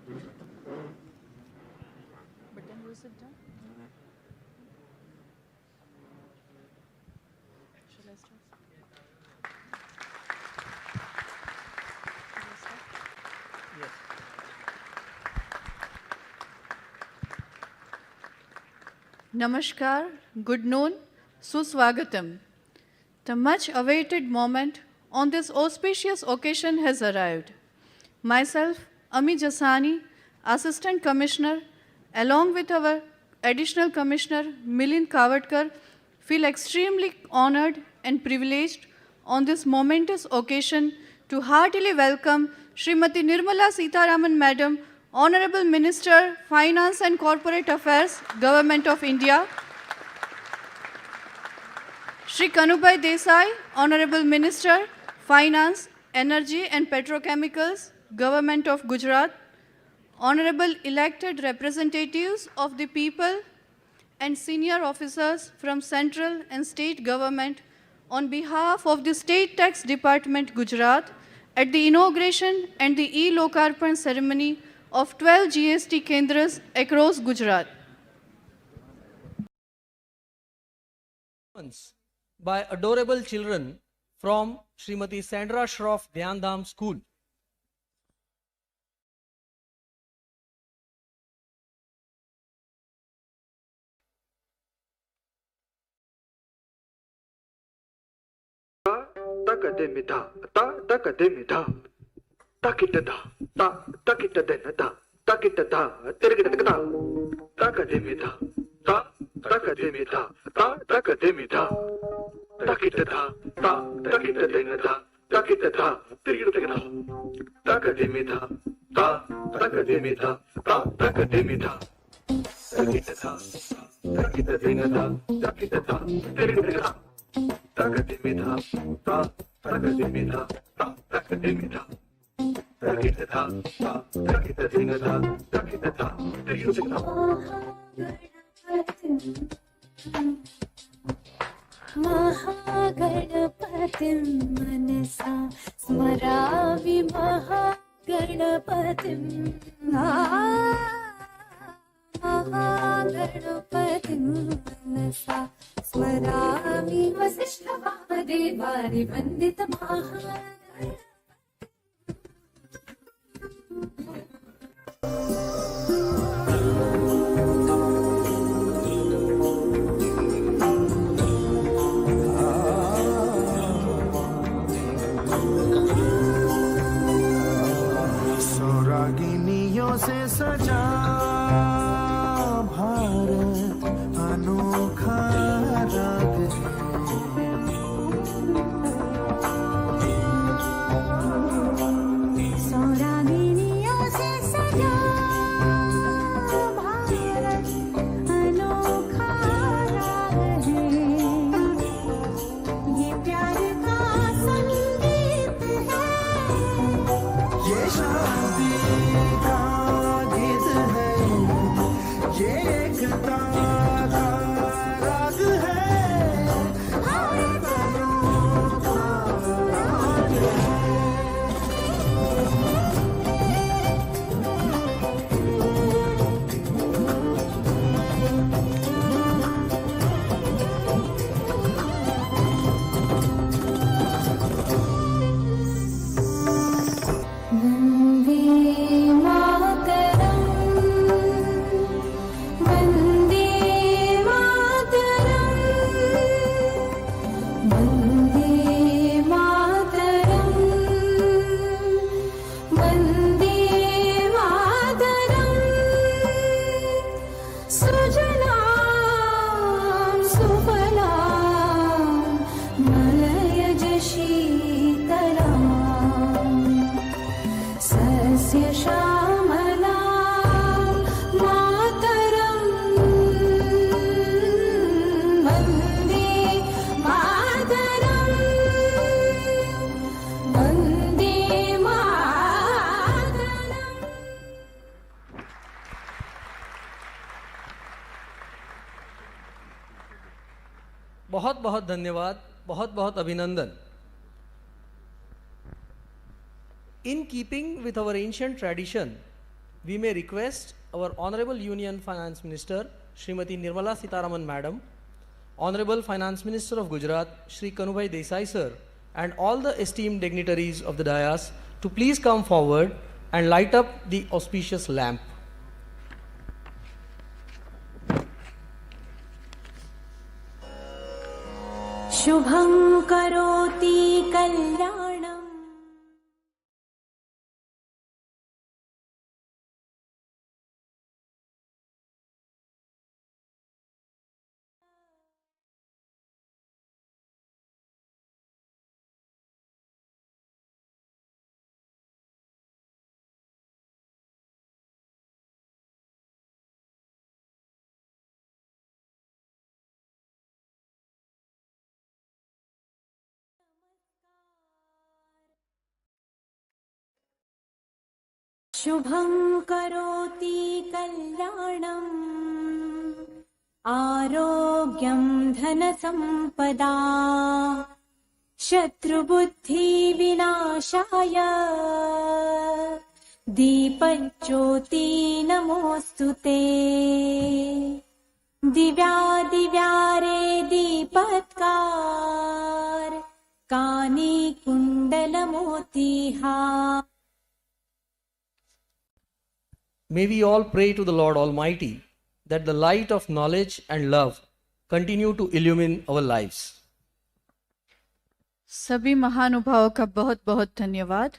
But then you sit down. Shall I start? Shall I start? Yes. Namaskar, good noon, suswagatam. The much awaited moment on this auspicious occasion has arrived. Myself, Ami Jasani, Assistant Commissioner, along with our Additional Commissioner, Milind Kavatkar, feel extremely honored and privileged on this momentous occasion to heartily welcome Srimati Nirmala Sitharaman Madam, Honorable Minister, Finance and Corporate Affairs, Government of India. Shri Kanubhai Desai, Honorable Minister, Finance, Energy and Petrochemicals, Government of Gujarat. Honorable elected representatives of the people and senior officers from central and state government on behalf of the State Tax Department, Gujarat, at the inauguration and the e-Lokarpan ceremony of 12 GST Kendras across Gujarat. By adorable children from Srimati Sandra Shroff Dhyandham School. Takademida, takademida, takitada, takitada, takitada, tirigada, takademida, takademida, takademida, takitada, takitadena, takitada, tirigada, takademida, takademida, takademida, takitada, takitadena, takitada, tirigada. Takademida, takademida, takademida, takitada, takitadena, takitada, tirigada. महागणपतिं मनसा स्मरामि महागणपतिं महागणपतिं मनसा स्मरामि वसिष्ठवामदेवानि वन्दितमहागणपतिम् से सजा भारत अनोखा राग है सौरागिनियों से सजा भारत अनोखा राग है ये प्यार का संगीत है ये शादी का गीत है ये एकता का राग है भारत अनोखा राग है वन्दे मातरम् वन्दे मातरम् वन्दे मातरम् वन्दे मातरम् सुजलां सुफलां मलयज शीतलाम् सस्य श्यामलां मातरम् वन्दे मातरम् वन्दे मातरम्। बहुत बहुत धन्यवाद, बहुत बहुत अभिनंदन. In keeping with our ancient tradition, we may request our Honorable Union Finance Minister, Srimati Nirmala Sitharaman Madam, Honorable Finance Minister of Gujarat, Shri Kanubhai Desai Sir, and all the esteemed dignitaries of the dais to please come forward and light up the auspicious lamp. शुभं करोति कल्याणम् शुभं करोति कल्याणम् आरोग्यं धनसम्पदा शत्रुबुद्धिविनाशाय दीपज्योति नमोऽस्तु ते दिव्यादिव्यारे दीपत्कार कानि कुण्डलमोतिहा. May we all pray to the Lord Almighty that the light of knowledge and love continue to illumine our lives. सभी महानुभावों का बहुत बहुत धन्यवाद.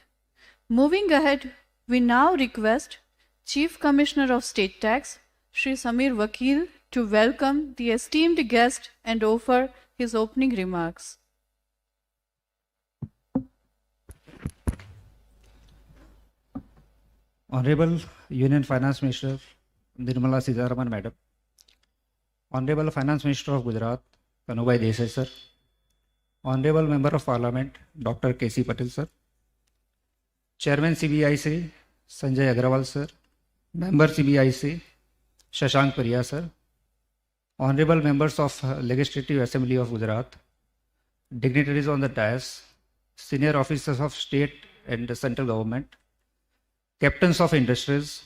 Moving ahead, we now request Chief Commissioner of State Tax, Shri Samir Vakil, to welcome the esteemed guest and offer his opening remarks. Honorable Union Finance Minister Nirmala Sitharaman Madam, Honorable Finance Minister of Gujarat Kanubhai Desai Sir, Honorable Member of Parliament Dr. K.C. Patel Sir, Chairman CBIC Sanjay Agrawal Sir, Member CBIC Shashank Priya Sir, Honorable Members of Legislative Assembly of Gujarat, dignitaries on the dais, senior officers of state and central government, captains of industries,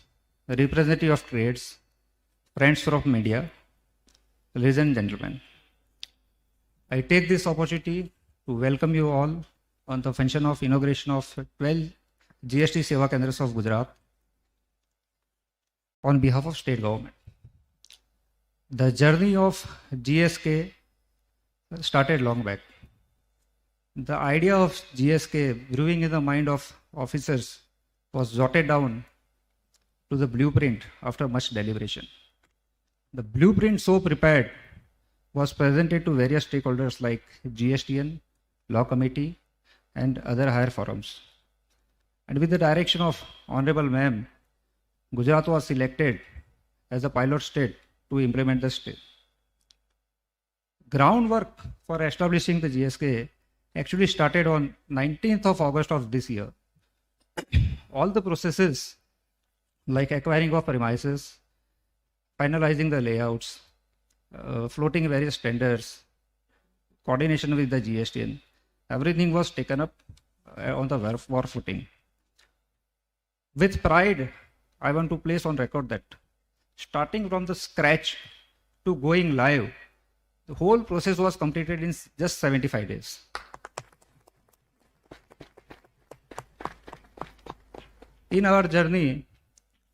representative of trades, friends from media, ladies and gentlemen. I take this opportunity to welcome you all on the function of inauguration of 12 GST Seva Kendras of Gujarat on behalf of state government. The journey of GSK started long back. The idea of GSK brewing in the mind of officers was jotted down to the blueprint after much deliberation. The blueprint so prepared was presented to various stakeholders like GSTN, Law Committee, and other higher forums. And with the direction of Honorable Ma'am, Gujarat was selected as a pilot state to implement the state. Groundwork for establishing the GSK actually started on 19th of August of this year. All the processes like acquiring of premises, finalizing the layouts, floating various tenders, coordination with the GSTN, everything was taken up on the war footing. With pride, I want to place on record that starting from the scratch to going live, the whole process was completed in just 75 days. In our journey,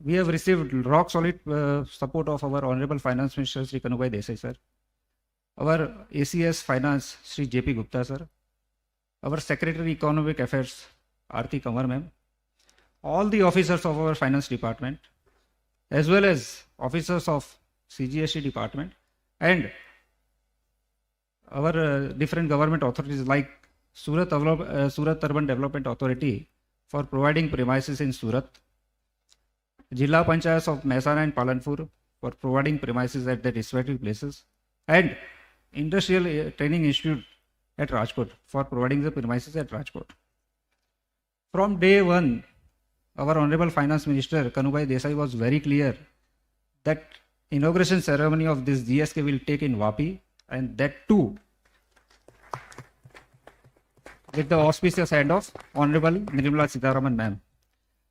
we have received rock solid support of our Honorable Finance Minister Shri Kanubhai Desai Sir, our ACS Finance Shri JP Gupta Sir, our Secretary Economic Affairs Aarti Kamar Ma'am, all the officers of our Finance Department, as well as officers of CGST Department, and our different government authorities like Surat Urban Development Authority for providing premises in Surat, Jilla Panchayats of Mehsana and Palanpur for providing premises at their respective places, and Industrial Training Institute at Rajkot for providing the premises at Rajkot. From day one, our Honorable Finance Minister Kanubhai Desai was very clear that inauguration ceremony of this GSK will take in Vapi, and that too with the auspicious hand of Honorable Nirmala Sitharaman Ma'am.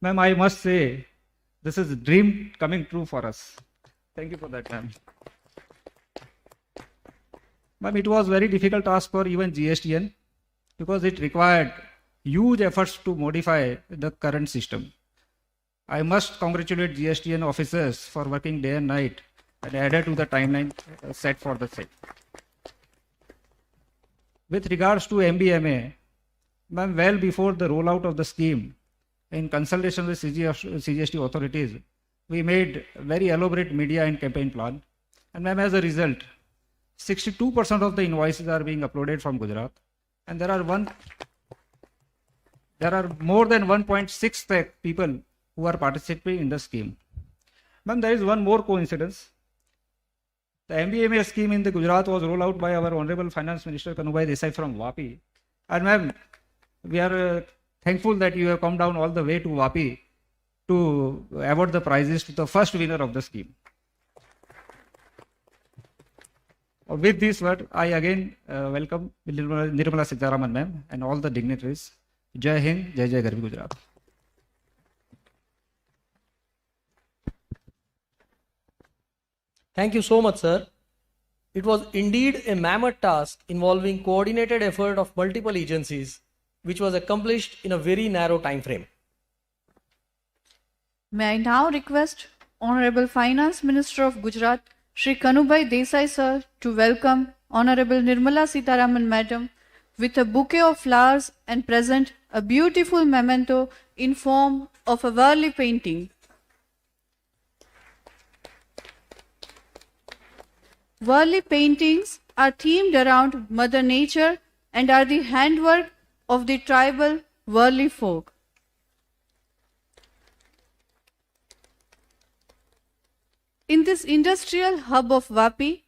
Ma'am, I must say This is a dream coming true for us. Thank you for that, ma'am. Ma'am, it was very difficult task for even GSTN because it required huge efforts to modify the current system. I must congratulate GSTN officers for working day and night and added to the timeline set for the same. With regards to MBMA, ma'am, well before the rollout of the scheme, in consultation with CGST authorities, we made very elaborate media and campaign plan. And ma'am, as a result, 62% of the invoices are being uploaded from Gujarat. And there are more than 1.6 lakh people who are participating in the scheme. Ma'am, there is one more coincidence. The MBMA scheme in the Gujarat was rolled out by our Honorable Finance Minister Kanubai Desai from Vapi. And ma'am, we are thankful that you have come down all the way to Vapi to award the prizes to the first winner of the scheme. With this word, I again welcome Nirmala Sitharaman ma'am and all the dignitaries. Jai Hind, Jai Jai Garvi Gujarat. Thank you so much, sir. It was indeed a mammoth task involving coordinated effort of multiple agencies, which was accomplished in a very narrow time frame. May I now request Honorable Finance Minister of Gujarat, Shri Kanubai Desai sir, to welcome Honorable Nirmala Sitharaman Madam with a bouquet of flowers and present a beautiful memento in form of a Varli painting. Varli paintings are themed around Mother Nature and are the handwork of the tribal Varli folk. In this industrial hub of Vapi,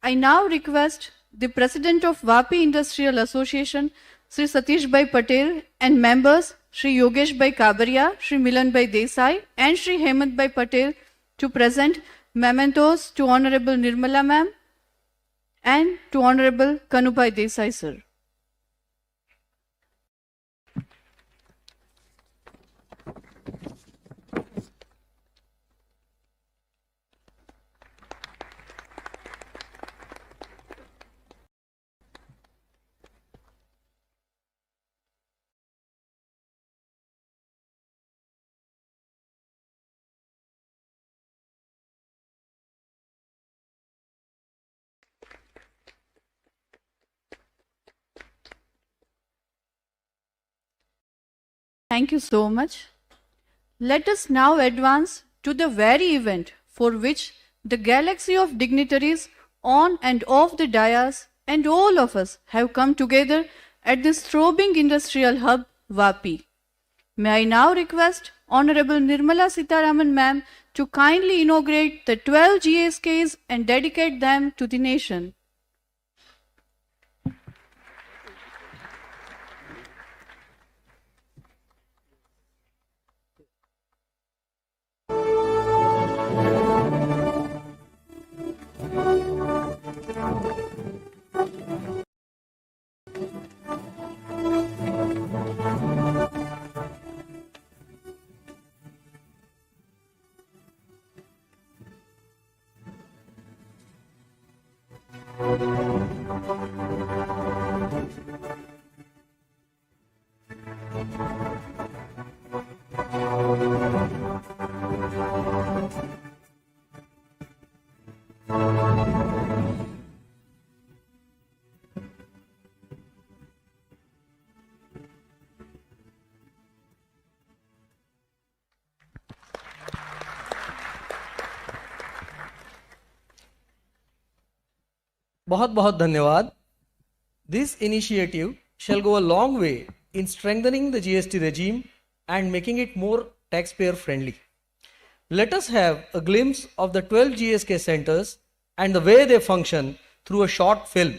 I now request the President of Vapi Industrial Association, Sri Satish Bhai Patel, and members, Sri Yogesh Bhai Kabaria, Sri Milan Bhai Desai, and Sri Hemant Bhai Patel, to present mementos to Honorable Nirmala ma'am and to Honorable Kanubai Desai sir. Thank you so much. Let us now advance to the very event for which the galaxy of dignitaries on and off the dais and all of us have come together at this throbbing industrial hub, Vapi. May I now request Honorable Nirmala Sitharaman ma'am to kindly inaugurate the 12 GSKs and dedicate them to the nation. बहुत बहुत धन्यवाद. This initiative shall go a long way in strengthening the GST regime and making it more taxpayer friendly. Let us have a glimpse of the 12 GSK centers and the way they function through a short film.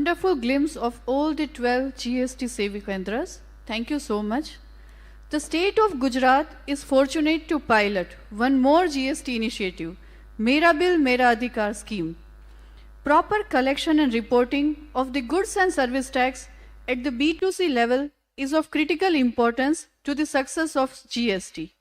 Wonderful glimpse of all the 12 GST Sevikendras. Thank you so much. The state of Gujarat is fortunate to pilot one more GST initiative, Mera Bill Mera Adhikar scheme. Proper collection and reporting of the goods and service tax at the B2C level is of critical importance to the success of GST.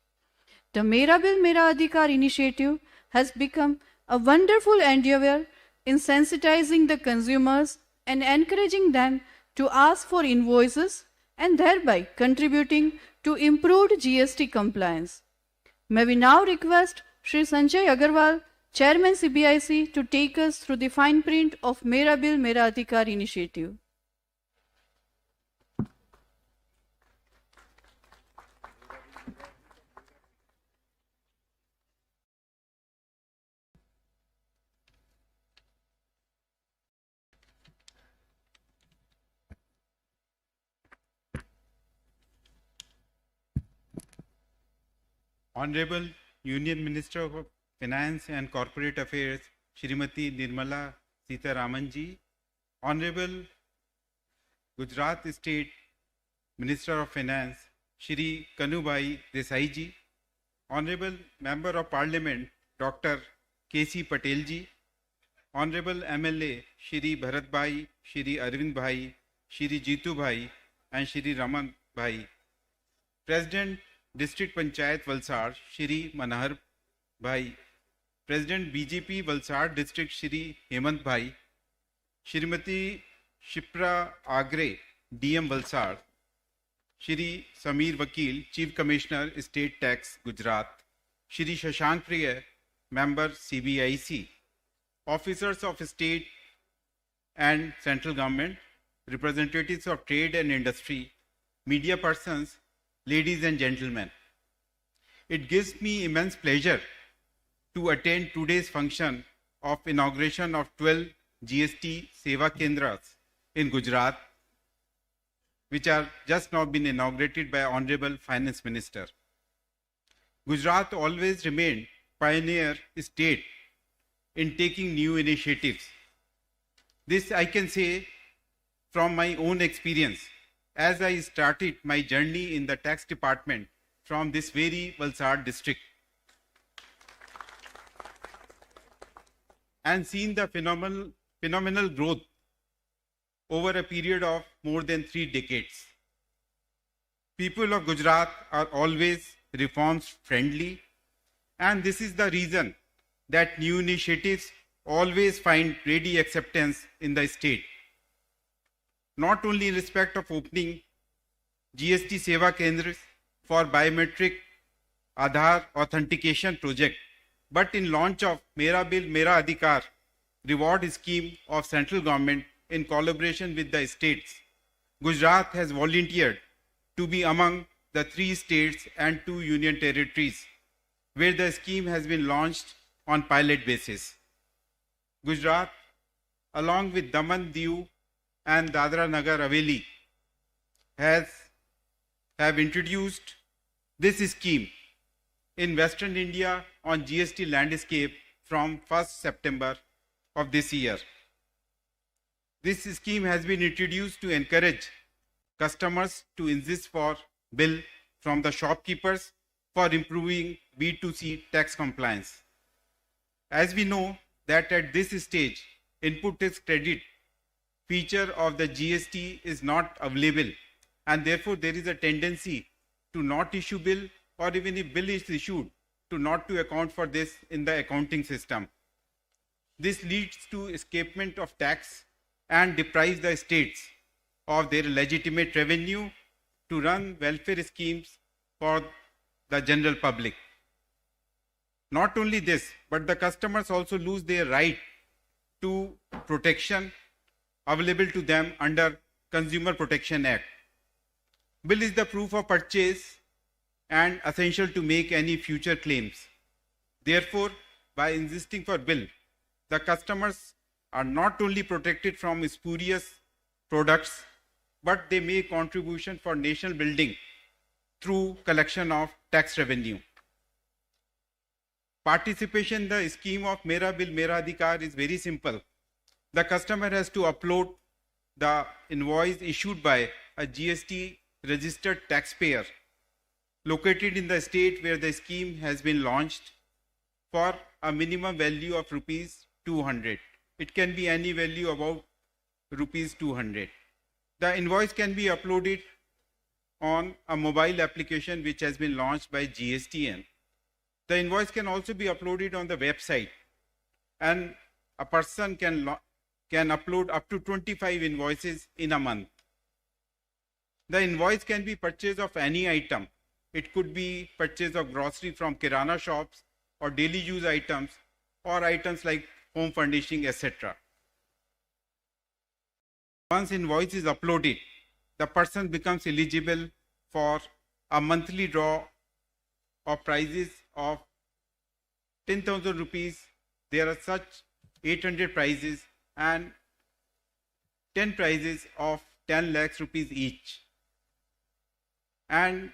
The Mera Bill Mera Adhikar initiative has become a wonderful endeavor in sensitizing the consumers and encouraging them to ask for invoices and thereby contributing to improved GST compliance. May we now request Shri Sanjay Agarwal, Chairman CBIC, to take us through the fine print of Mera Bill Mera Adhikar initiative. Honorable Union Minister of Finance and Corporate Affairs, Shrimati Nirmala Sitharamanji, Honorable Gujarat State Minister of Finance, Shri Kanubai Desaiji, Honorable Member of Parliament, Dr. K.C. Patelji, Honorable MLA, Shri Bharat Bhai, Shri Arvind Bhai, Shri Jitu Bhai, and Shri Raman Bhai, President District Panchayat Valsad, Shri Manahar Bhai, President BJP Valsad District, Shri Hemant Bhai, Shrimati Shipra Agre, DM Valsad, Shri Samir Vakil, Chief Commissioner, State Tax, Gujarat, Shri Shashank Priya, Member CBIC, Officers of State and Central Government, representatives of trade and industry, media persons, ladies and gentlemen. It gives me immense pleasure to attend today's function of inauguration of 12 GST Seva Kendras in Gujarat, which are just now been inaugurated by Honorable Finance Minister. Gujarat always remained pioneer state in taking new initiatives. This I can say from my own experience, as I started my journey in the tax department from this very Valsad district and seen the phenomenal growth over a period of more than 3 decades. People of Gujarat are always reforms friendly, and this is the reason that new initiatives always find ready acceptance in the state. Not only in respect of opening GST Seva Kendras for biometric Aadhaar authentication project, but in launch of Mera Bill Mera Adhikar reward scheme of central government in collaboration with the states. Gujarat has volunteered to be among the 3 states and 2 union territories where the scheme has been launched on pilot basis. Gujarat, along with Daman, Diu and Dadra Nagar Haveli, have introduced this scheme in Western India on GST landscape from 1st September of this year. This scheme has been introduced to encourage customers to insist for bill from the shopkeepers for improving B2C tax compliance. As we know that at this stage, input tax credit feature of the GST is not available, and therefore there is a tendency to not issue bill, or even if bill is issued, to not to account for this in the accounting system. This leads to escapement of tax and deprives the states of their legitimate revenue to run welfare schemes for the general public. Not only this, but the customers also lose their right to protection available to them under Consumer Protection Act. Bill is the proof of purchase and essential to make any future claims. Therefore, by insisting for bill, the customers are not only protected from spurious products, but they make contribution for national building through collection of tax revenue. Participation in the scheme of Mera Bill Mera Adhikar is very simple. The customer has to upload the invoice issued by a GST registered taxpayer located in the state where the scheme has been launched for a minimum value of rupees 200. It can be any value about rupees 200. The invoice can be uploaded on a mobile application which has been launched by GSTN. The invoice can also be uploaded on the website and a person can upload up to 25 invoices in a month. The invoice can be purchase of any item. It could be purchase of grocery from kirana shops or daily use items or items like home furnishing, etc. Once invoice is uploaded, the person becomes eligible for a monthly draw of prizes of 10,000 rupees. There are such 800 prizes and 10 prizes of 10 lakhs rupees each. And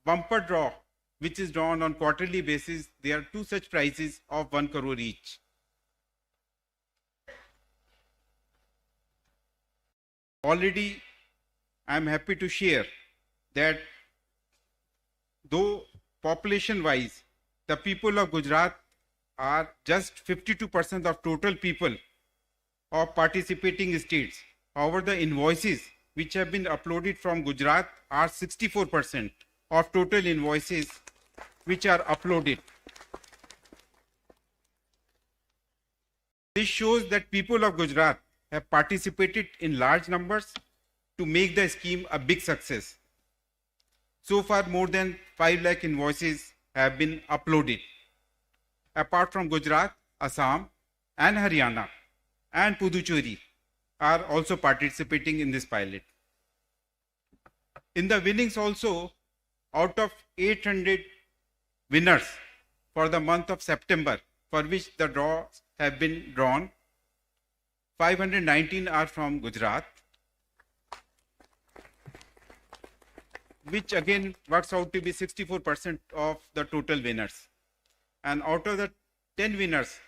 bumper draw, which is drawn on quarterly basis, there are 2 such prizes of 1 crore each. Already, I am happy to share that though population-wise, the people of Gujarat are just 52% of total people of participating states. However, the invoices which have been uploaded from Gujarat are 64% of total invoices which are uploaded. This shows that people of Gujarat have participated in large numbers to make the scheme a big success. So far, more than 5 lakh invoices have been uploaded. Apart from Gujarat, Assam and Haryana and Puducherry are also participating in this pilot. In the winnings also, out of 800 winners for the month of September, for which the draws have been drawn, 519 are from Gujarat, which again works out to be 64% of the total winners. And out of the 10 winners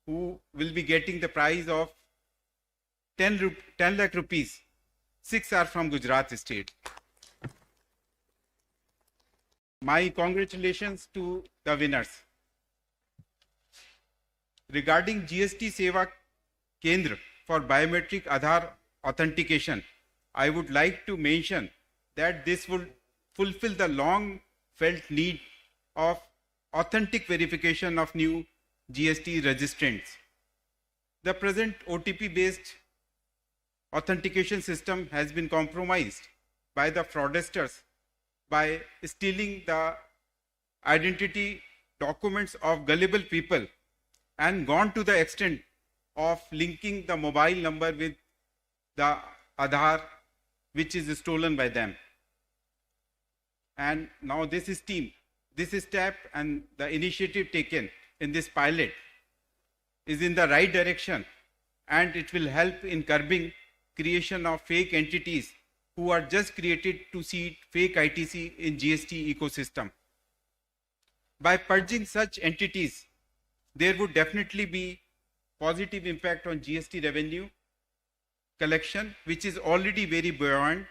who will be getting the prize of 10 lakh rupees, 6 are from Gujarat state. My congratulations to the winners. Regarding GST Seva Kendra for biometric Aadhaar authentication, I would like to mention that this will fulfill the long felt need of authentic verification of new GST registrants. The present OTP based authentication system has been compromised by the fraudsters by stealing the identity documents of gullible people and gone to the extent of linking the mobile number with the Aadhaar which is stolen by them. And now this step and the initiative taken in this pilot is in the right direction, and it will help in curbing creation of fake entities who are just created to seed fake ITC in GST ecosystem. By purging such entities, there would definitely be positive impact on GST revenue collection, which is already very buoyant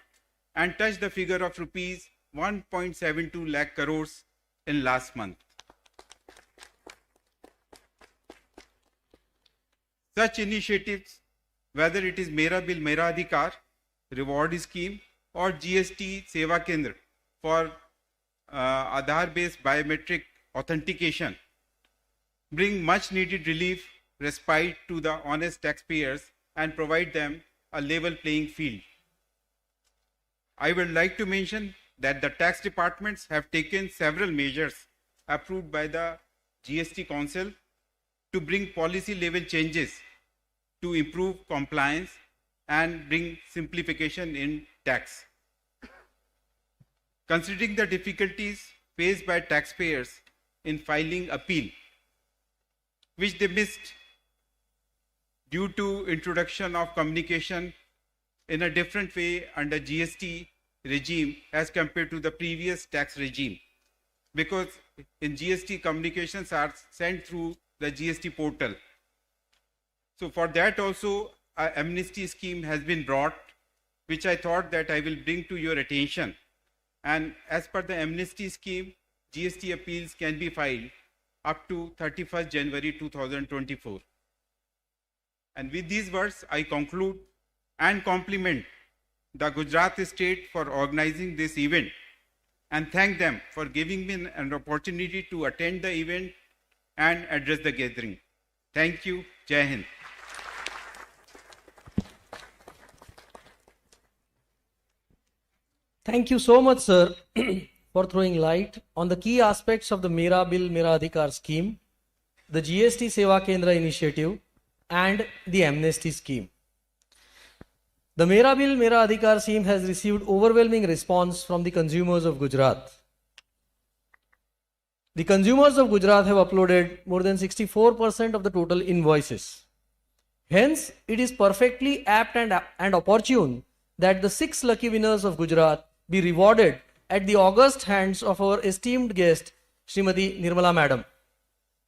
and touched the figure of rupees 1.72 lakh crores in last month. Such initiatives, whether it is Mera Bill Mera Adhikar reward scheme or GST Seva Kendra for Aadhaar based biometric authentication, bring much needed relief, respite to the honest taxpayers and provide them a level playing field. I would like to mention that the tax departments have taken several measures approved by the GST Council to bring policy level changes to improve compliance and bring simplification in tax. Considering the difficulties faced by taxpayers in filing appeal, which they missed due to introduction of communication in a different way under GST regime as compared to the previous tax regime, because in GST communications are sent through the GST portal. So for that also an amnesty scheme has been brought, which I thought that I will bring to your attention. And as per the amnesty scheme, GST appeals can be filed up to 31st January 2024. And with these words, I conclude and compliment the Gujarat state for organizing this event and thank them for giving me an opportunity to attend the event and address the gathering. Thank you. Jai Hind. Thank you so much, sir, for throwing light on the key aspects of the Mera Bill Mera Adhikar scheme, the GST Seva Kendra initiative, and the amnesty scheme. The Mera Bill Mera Adhikar scheme has received overwhelming response from the consumers of Gujarat. The consumers of Gujarat have uploaded more than 64% of the total invoices. Hence, it is perfectly apt and opportune that the 6 lucky winners of Gujarat be rewarded at the august hands of our esteemed guest, Srimati Nirmala Madam.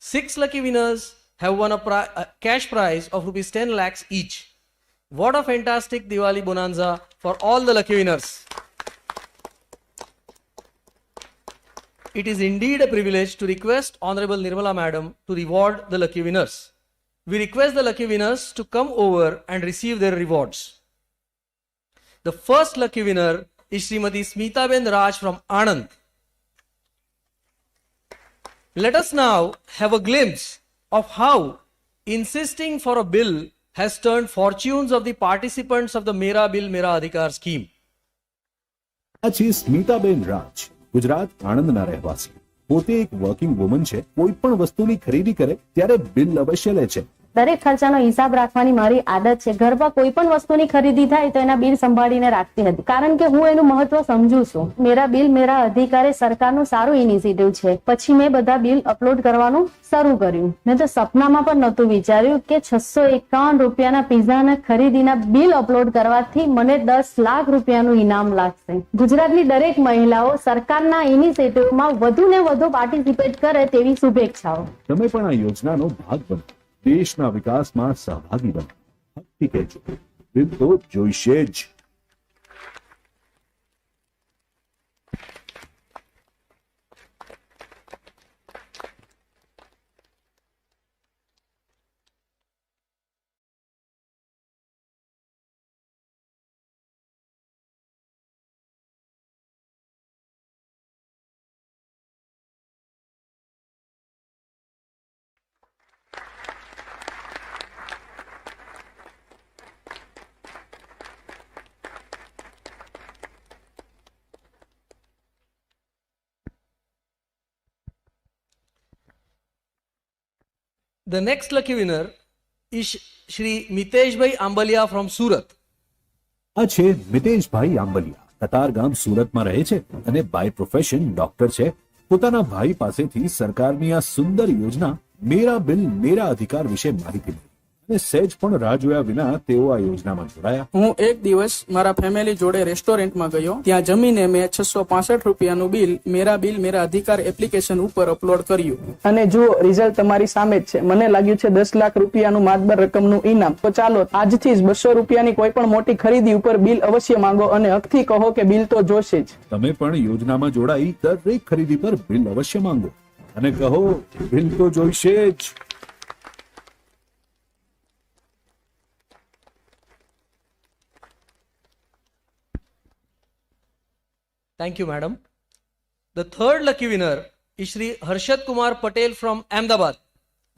6 lucky winners have won a cash prize of rupees 10 lakhs each. What a fantastic Diwali bonanza for all the lucky winners. It is indeed a privilege to request Honorable Nirmala Madam to reward the lucky winners. We request the lucky winners to come over and receive their rewards. The first lucky winner is Srimati Smita Ben Raj from Anand. Let us now have a glimpse of how insisting for a bill has turned fortunes of the participants of the Mera Bill Mera Adhikar scheme. આ છે સ્મિતાબેન રાજ, ગુજરાત આણંદના રહેવાસી. પોતે એક working woman છે. કોઈ પણ વસ્તુની ખરીદી કરે ત્યારે બિલ અવશ્ય લે છે. દરેક ખર્ચાનો હિસાબ રાખવાની મારી આદત છે. ઘરમાં કોઈ પણ વસ્તુની ખરીદી થાય તો એના બિલ સંભાળીને રાખતી હતી, કારણ કે હું એનું મહત્વ સમજુ છું. મેરા બિલ મેરા અધિકાર એ સરકારનું સારું ઇનિશિયેટિવ છે. પછી મેં બધા બિલ અપલોડ કરવાનું શરૂ કર્યું. મેં તો સપનામાં પણ નહોતું વિચાર્યું કે 651 રૂપિયાના પીઝાના ખરીદીના બિલ અપલોડ કરવાથી મને 10 લાખ રૂપિયાનું ઇનામ લાગશે. ગુજરાતની દરેક મહિલાઓ સરકારના ઇનિશિયેટિવમાં વધુ ને વધુ પાર્ટિસિપેટ કરે તેવી શુભેચ્છાઓ. તમે પણ આ યોજનાનો ભાગ બનો, દેશના વિકાસમાં સહભાગી બનો. હકથી કહેજો, બિલ તો જોઈશે જ. The next lucky winner is Shri Miteshbhai Ambalia from Surat. આ છે મિતેશભાઈ આંબલિયા. કતારગામ સુરતમાં રહે છે અને બાય પ્રોફેશન ડોક્ટર છે. પોતાના ભાઈ પાસેથી સરકારની આ સુંદર યોજના મેરા બિલ મેરા અધિકાર વિશે માહિતી મળી અને સહેજ પણ રાહ જોયા વિના તેઓ આ યોજનામાં જોડાયા. હું એક દિવસ મારા ફેમિલી જોડે રેસ્ટોરન્ટમાં ગયો. ત્યાં જમીને મેં 665 રૂપિયાનું બિલ મેરા અધિકાર એપ્લિકેશન ઉપર અપલોડ કર્યું અને જો રિઝલ્ટ તમારી સામે જ છે. મને લાગ્યું છે 10 લાખ રૂપિયાનું માતબર રકમનું ઇનામ. તો ચાલો આજથી જ 200 રૂપિયાની કોઈ પણ મોટી ખરીદી ઉપર બિલ અવશ્ય માંગો અને હકથી કહો કે બિલ તો જોશે જ. તમે પણ યોજનામાં જોડાઈ દરેક ખરીદી પર બિલ અવશ્ય માંગો અને કહો બિલ તો જોઈશે જ. Thank you, madam. The third lucky winner is Shri Harshad Kumar Patel from Ahmedabad.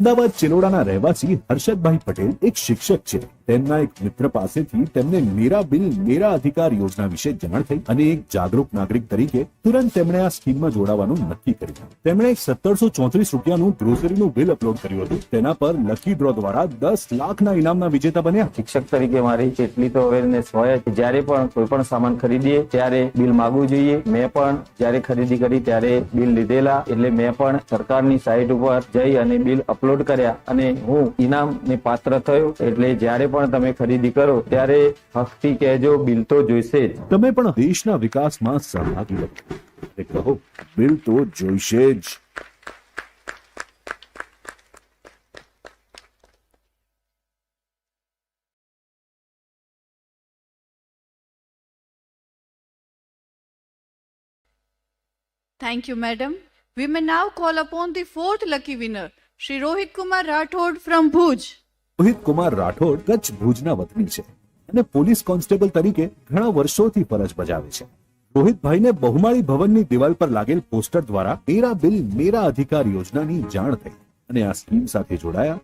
Ahmedabad ચિલોડાના રહેવાસી હર્ષદભાઈ પટેલ એક શિક્ષક છે. તેમના એક મિત્ર પાસેથી તેમને મેરા બિલ મેરા અધિકાર યોજના વિશે જાણ થઈ અને એક જાગૃત નાગરિક તરીકે તુરંત તેમણે આ સ્કીમમાં જોડાવાનું નક્કી કર્યું. તેમણે 1734 રૂપિયાનું ગ્રોસરીનું બિલ અપલોડ કર્યું હતું. તેના પર લકી ડ્રો દ્વારા 10 લાખના ઇનામના વિજેતા બન્યા. શિક્ષક તરીકે મારી એટલી તો અવેરનેસ હોય કે જ્યારે પણ કોઈ પણ સામાન ખરીદીએ ત્યારે બિલ માંગવું જોઈએ. મેં પણ જ્યારે ખરીદી કરી ત્યારે બિલ લીધેલા, એટલે મેં પણ સરકારની સાઇટ ઉપર જઈ અને બિલ અપલોડ કર્યા અને હું ઇનામને પાત્ર થયો. એટલે જ્યારે પણ તમે ખરીદી કરો ત્યારે હકથી કહેજો બિલ તો જોઈશે જ. તમે પણ દેશના વિકાસમાં સહભાગી બનો અને કહો બિલ તો જોઈશે જ. Thank you, madam. We may now call upon the fourth lucky winner, Shri Rohit Kumar Rathod from Bhuj. Rohit Kumar Rathod Kutch ભુજના વતની છે અને પોલીસ કોન્સ્ટેબલ તરીકે ઘણા વર્ષોથી ફરજ બજાવે છે. રોહિતભાઈને બહુમાળી ભવનની દિવાલ પર લાગેલ પોસ્ટર દ્વારા મેરા બિલ મેરા અધિકાર યોજનાની જાણ થઈ અને આ સ્કીમ સાથે જોડાયા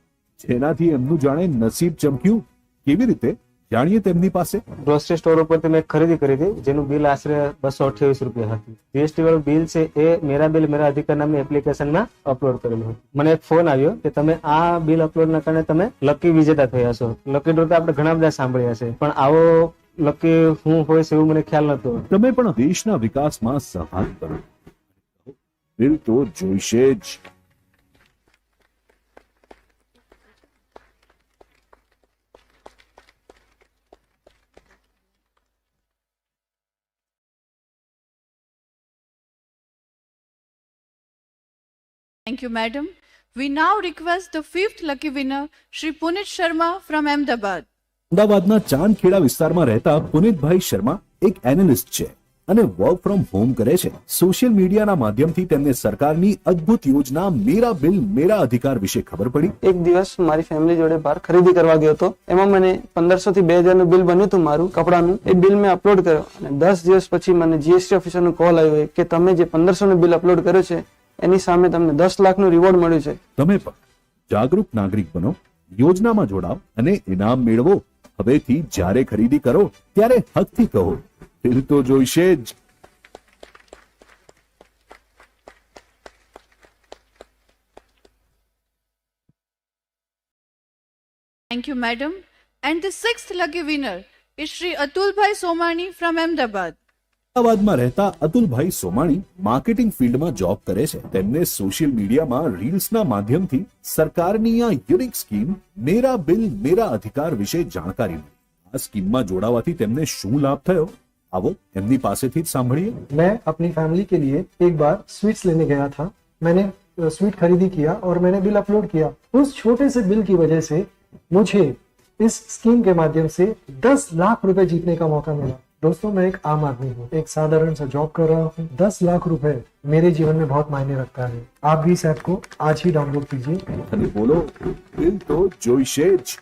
જેનાથી એમનું જાણે નસીબ ચમક્યું. કેવી રીતે? જાણીએ તેમની પાસે. ગ્રોસરી સ્ટોર ઉપરથી મેં ખરીદી કરી હતી જેનું બિલ આશરે 228 રૂપિયા હતું. જીએસટી વાળું બિલ છે એ મેરા બિલ મેરા અધિકાર નામની એપ્લિકેશનમાં અપલોડ કરેલું હતું. મને એક ફોન આવ્યો કે તમે આ બિલ અપલોડના કારણે તમે લકી વિજેતા થયા છો. લકી ડ્રો તો આપણે ઘણા બધા સાંભળ્યા છે પણ આવો લકી હું હોય છે એવું મને ખ્યાલ નતો. તમે પણ દેશના વિકાસમાં સહાય કરો. બિલ તો જોઈશે જ. Thank you, madam. We now request the fifth lucky winner, Shri Punit Sharma from Ahmedabad. અમદાવાદના ચાંદખેડા વિસ્તારમાં રહેતા પુનિતભાઈ શર્મા એક એનાલિસ્ટ છે અને વર્ક ફ્રોમ હોમ કરે છે. સોશિયલ મીડિયાના માધ્યમથી તેમને સરકારની અદ્ભુત યોજના મેરા બિલ મેરા અધિકાર વિશે ખબર પડી. એક દિવસ મારી ફેમિલી જોડે બહાર ખરીદી કરવા ગયો હતો. એમાં મને 1500 થી 2000 નું બિલ બન્યું હતું મારું કપડાનું. એ બિલ મેં અપલોડ કર્યો અને 10 દિવસ પછી મને જીએસટી ઓફિસરનો કોલ આવ્યો કે તમે જે 1500 નું બિલ અપલોડ કર્યો છે એની સામે તમને 10 લાખનું રિવોર્ડ મળ્યું છે. તમે પણ જાગૃત નાગરિક બનો, યોજનામાં જોડાઓ અને ઇનામ મેળવો. હવેથી જ્યારે ખરીદી કરો ત્યારે હકથી કહો, બિલ તો જોઈશે જ. Thank you, madam. And the sixth lucky winner is Shri Atulbhai Somani from Ahmedabad. અમદાવાદમાં રહેતા અતુલભાઈ સોમાણી માર્કેટિંગ ફિલ્ડમાં જોબ કરે છે. તેમને સોશિયલ મીડિયામાં રીલ્સના માધ્યમથી સરકારની આ યુનિક સ્કીમ મેરા બિલ મેરા અધિકાર વિશે જાણકારી મળી. આ સ્કીમમાં જોડાવાથી તેમને શું લાભ થયો, આવો એમની પાસેથી જ સાંભળીએ. मैं अपनी फैमिली के लिए एक बार स्वीट्स लेने गया था. मैंने स्वीट खरीदी किया और मैंने बिल अपलोड किया. उस छोटे से बिल की वजह से मुझे इस स्कीम के माध्यम से 10 लाख रुपए जीतने का मौका मिला. दोस्तों, मैं एक आम आदमी हूँ, एक साधारण सा जॉब कर रहा हूँ. 10 लाख रुपए मेरे जीवन में बहुत मायने रखता है. आप भी इस ऐप को आज ही डाउनलोड कीजिए. અને બોલો, બિલ તો જોઈશે જ.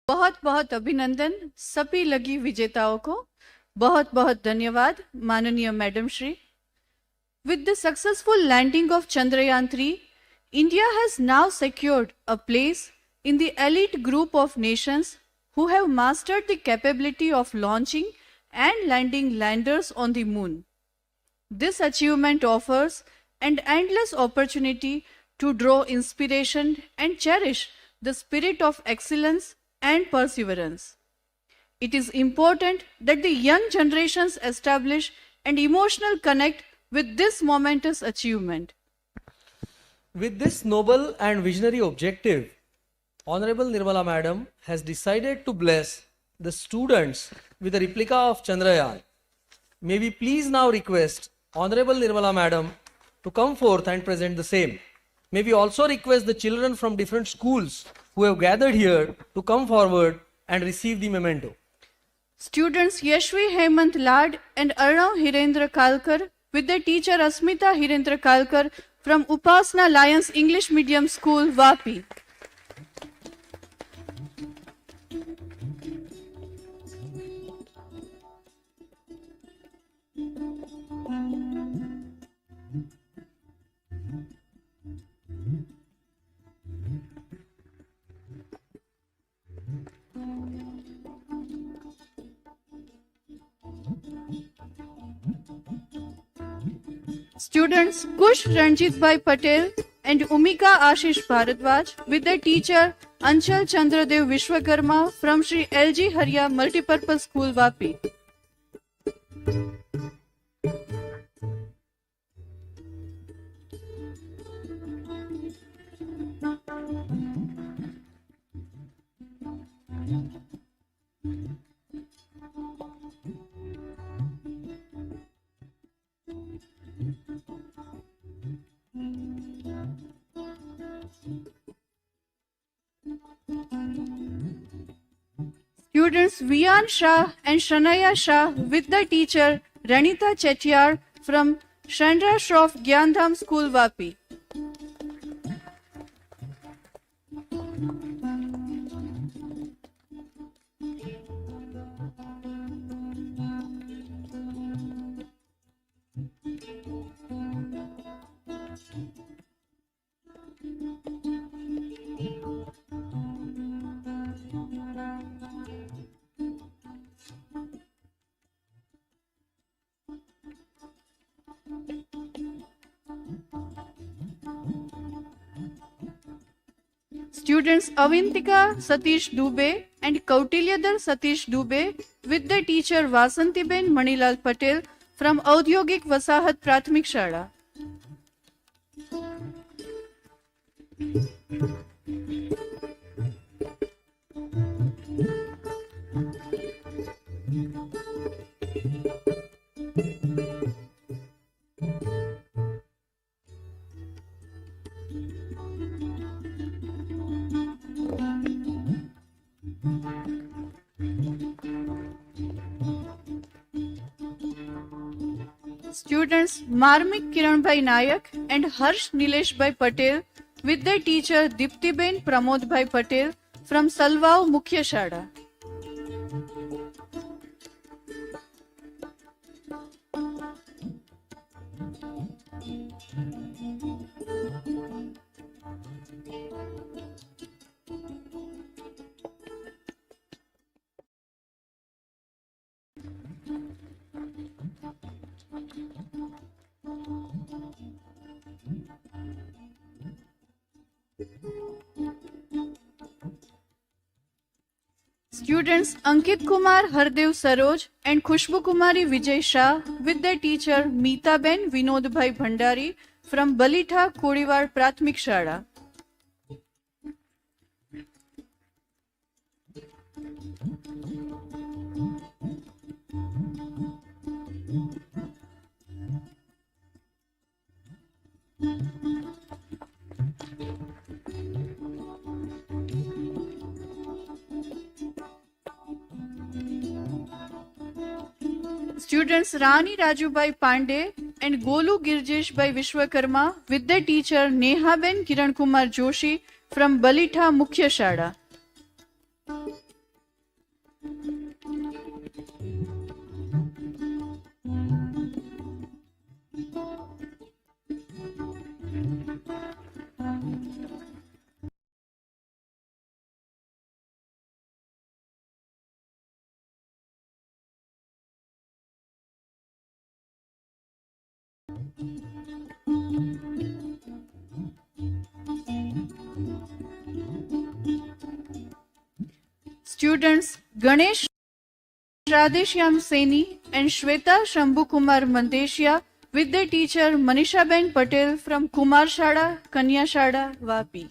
बहुत बहुत अभिनंदन सभी लगी विजेताओं को. बहुत बहुत धन्यवाद माननीय madam Shri. With the successful landing of Chandrayaan 3, India has now secured a place in the elite group of nations who have mastered the capability of launching and landing landers on the moon. This achievement offers an endless opportunity to draw inspiration and cherish the spirit of excellence and perseverance. It is important that the young generations establish an emotional connect with this momentous achievement. With this noble and visionary objective, Honorable Nirmala Madam has decided to bless the students with a replica of Chandrayaan. May we please now request Honorable Nirmala Madam to come forth and present the same. May we also request the children from different schools who have gathered here to come forward and receive the memento. Students Yashvi Hemant Lad and Arnav Hirendra Kalkar with their teacher Asmita Hirendra Kalkar from Upasna Lions English Medium School, Vapi. Students Kush Ranjit Bhai Patel and Umika Ashish Bharadwaj with their teacher Anchal Chandradev Vishwakarma from Shri LG Harya Multipurpose School, Vapi. Students Vian Shah and Shanaya Shah with the teacher Ranita Chettiar from Shandra Shroff Gyandham School, Vapi. Students Avintika Satish Dubey and Kautilyadar Satish Dubey with their teacher Vasantiben Manilal Patel from Audyogik Vasahat Prathmik Shala. Students Marmik Kiranbhai Nayak and Harsh Nileshbhai Patel with their teacher Diptiben Pramodbhai Patel from Salwao Mukhya Shada. Students Ankit Kumar Hardev Saroj and Khushbu Kumari Vijay Shah with their teacher Meeta Ben Vinodbhai Bhandari from Balitha Kodiwar Prathmik Shala. Students Rani Rajubai Pandey and Golu Girjeshbhai Vishwakarma with their teacher Nehaben Kiran Kumar Joshi from Balitha Mukhya Shada. Students Ganesh Radeshyam Seni and Shweta Shambhu Kumar Mandeshya with their teacher Manisha Ben Patel from Kumar Shada, Kanya Shada, Vapi.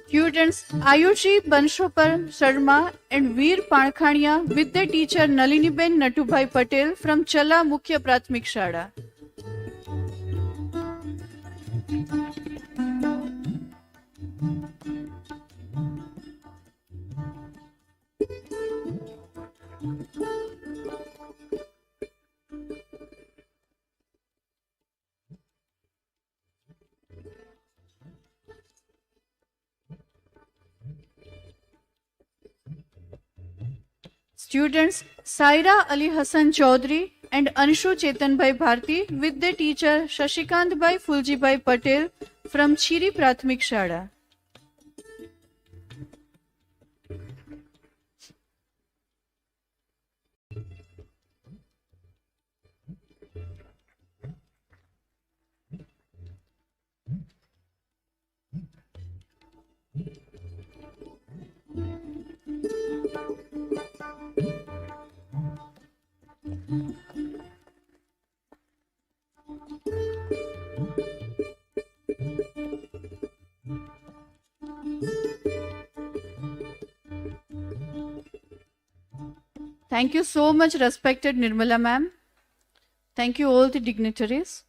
Students Ayushi Banshopar Sharma and Veer Pankhania with their teacher Naliniben Natubhai Patel from Chala Mukhya Prathmik Shada. Students Saira Ali Hassan Chaudhary and Anshu Chetanbhai Bharti with their teacher Shashikantbhai Fuljibhai Patel from Chiri Prathmik Shada. Thank you so much, respected Nirmala ma'am. Thank you all the dignitaries.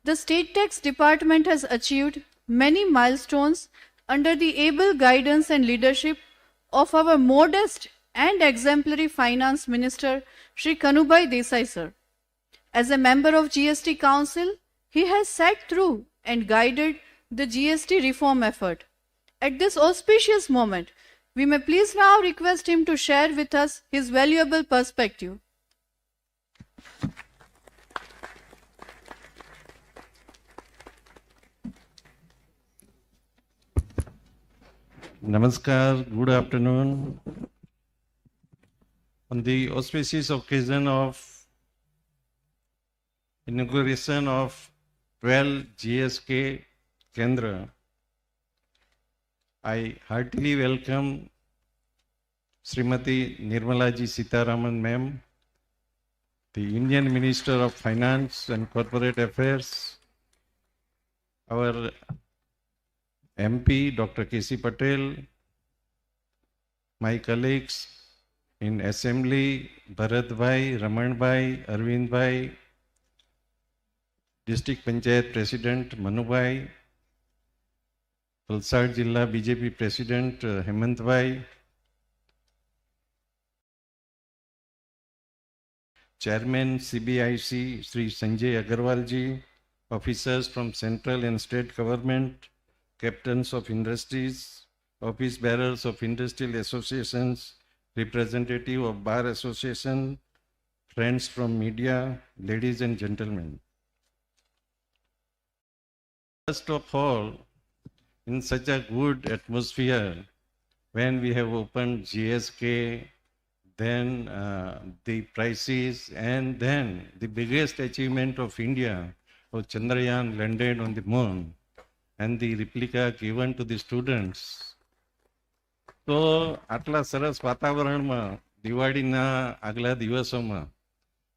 The State Tax Department has achieved many milestones under the able guidance and leadership of our modest and exemplary Finance Minister, Shri Kanubai Desai sir. As a member of GST Council, he has sat through and guided the GST reform effort. At this auspicious moment, we may please now request him to share with us his valuable perspective. Namaskar, good afternoon. On the auspicious occasion of inauguration of 12 GSK Kendra, I heartily welcome Srimati Nirmala ji Sitaraman ma'am, the Indian Minister of Finance and Corporate Affairs, our MP Dr. K.C. Patel, my colleagues in Assembly, Bharat Bhai, Raman Bhai, Arvind Bhai, District Panchayat President Manu Bhai, Valsad Jilla BJP President Hemant Bhai, Chairman CBIC Sri Sanjay Agarwal ji, officers from central and state government, captains of industries, office bearers of industrial associations, representative of bar association, friends from media, ladies and gentlemen. First of all, in such a good atmosphere, when we have opened GSK, then the prices, and then the biggest achievement of India, of Chandrayaan landed on the moon, and the replica given to the students. તો આટલા સરસ વાતાવરણમાં દિવાળીના આગલા દિવસોમાં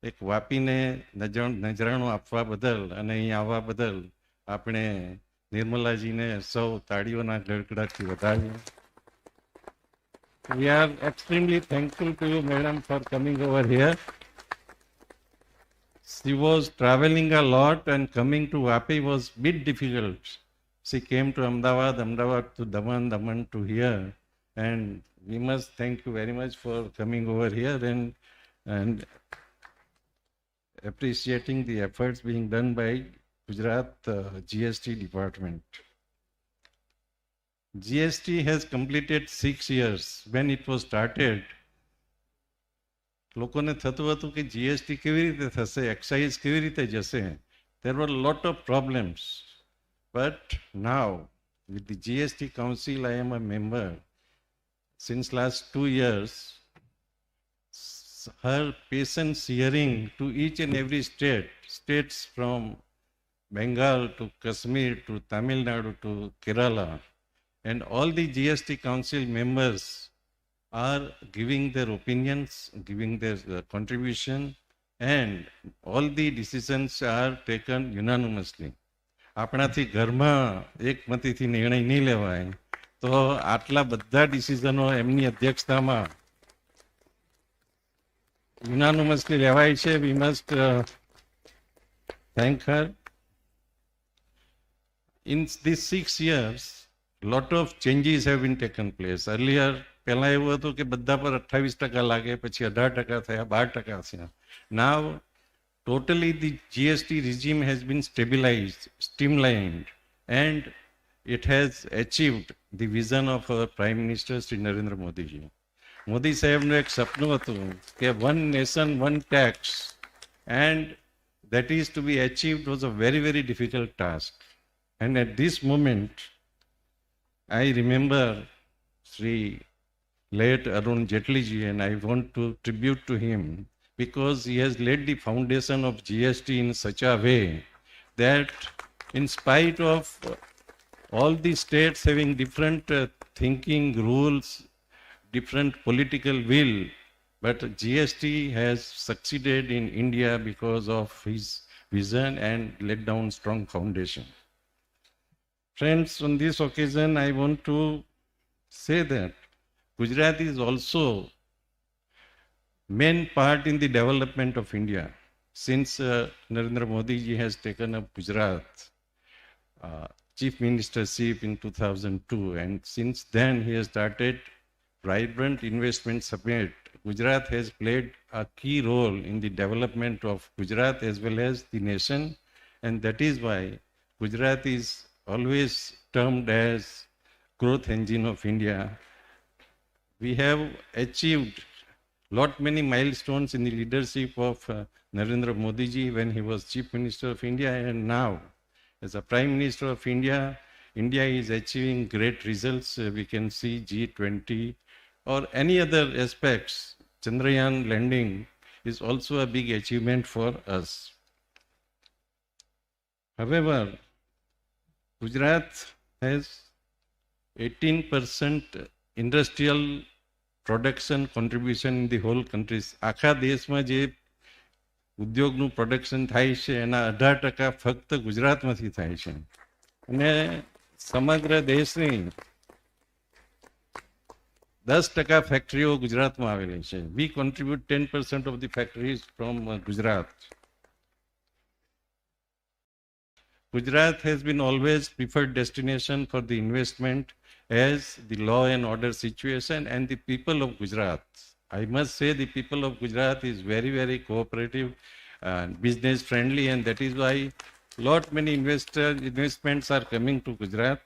એક વાપીને નજરાણું આપવા બદલ અને અહીં આવવા બદલ આપણે નિર્મલાજીને સૌ તાળીઓના ગડગડાટથી વધાવીએ. We are extremely thankful to you, madam, for coming over here. She was traveling a lot and coming to Vapi was a bit difficult. She came to Ahmedabad, Ahmedabad to Daman, Daman to here. And we must thank you very much for coming over here and appreciating the efforts being done by Gujarat GST department. GST has completed 6 years. When it was started, લોકોને થતું હતું કે GST કેવી રીતે થશે, excise કેવી રીતે જશે. There were a lot of problems. But now, with the GST Council, I am a member. Since last 2 years, her patience hearing to each and every state, states from Bengal to Kashmir to Tamil Nadu to Kerala, and all the GST Council members are giving their opinions, giving their contribution, and all the decisions are taken unanimously. આપણાથી ઘરમાં એકમતીથી નિર્ણય નહીં લેવાય, તો આટલા બધા ડિસિઝનો એમની અધ્યક્ષતામાં યુનાનિમસલી લેવાય છે. We must thank her. In these 6 years, lot of changes have been taken place. Earlier, પહેલા એવું હતું કે બધા પર 28% લાગે, પછી 18% થયા, 12% થયા. Now, totally the GST regime has been stabilized, streamlined, and it has achieved the vision of our Prime Minister Sri Narendra Modi ji. Modi સાહેબનું એક સપનું હતું કે one nation, one tax, and that is to be achieved was a very, very difficult task. And at this moment, I remember Sri late Arun Jaitley ji, and I want to tribute to him because he has laid the foundation of GST in such a way that in spite of all the states having different thinking, rules, different political will, but GST has succeeded in India because of his vision and laid down strong foundation. Friends, on this occasion, I want to say that Gujarat is also main part in the development of India. Since Narendra Modi ji has taken up Gujarat chief ministership in 2002, and since then he has started vibrant investment summit. Gujarat has played a key role in the development of Gujarat as well as the nation, and that is why Gujarat is always termed as growth engine of India. We have achieved many milestones in the leadership of Narendra Modi ji when he was Chief Minister of India, and now as a Prime Minister of India, India is achieving great results. We can see G20 or any other aspects. Chandrayaan landing is also a big achievement for us. However, Gujarat has 18% industrial production contribution in the whole countries. આખા દેશમાં જે ઉદ્યોગનું production થાય છે એના 18% ફક્ત ગુજરાતમાંથી થાય છે અને સમગ્ર દેશની 10% ફેક્ટરીઓ ગુજરાતમાં આવેલી છે. We contribute 10% of the factories from Gujarat. Gujarat has been always preferred destination for the investment as the law and order situation, and the people of Gujarat, I must say the people of Gujarat is very, very cooperative and business friendly, and that is why many investments are coming to Gujarat.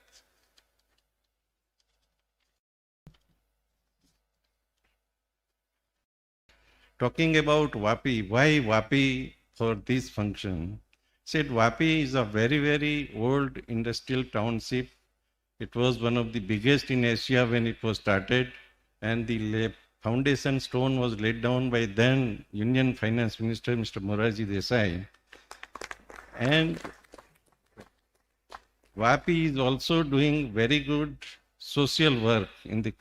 Talking about Vapi, why Vapi for this function? Said Vapi is a very, very old industrial township. It was one of the biggest in Asia when it was started, and the foundation stone was laid down by then Union Finance Minister Mr. Morarji Desai. And Vapi is also doing very good social work in the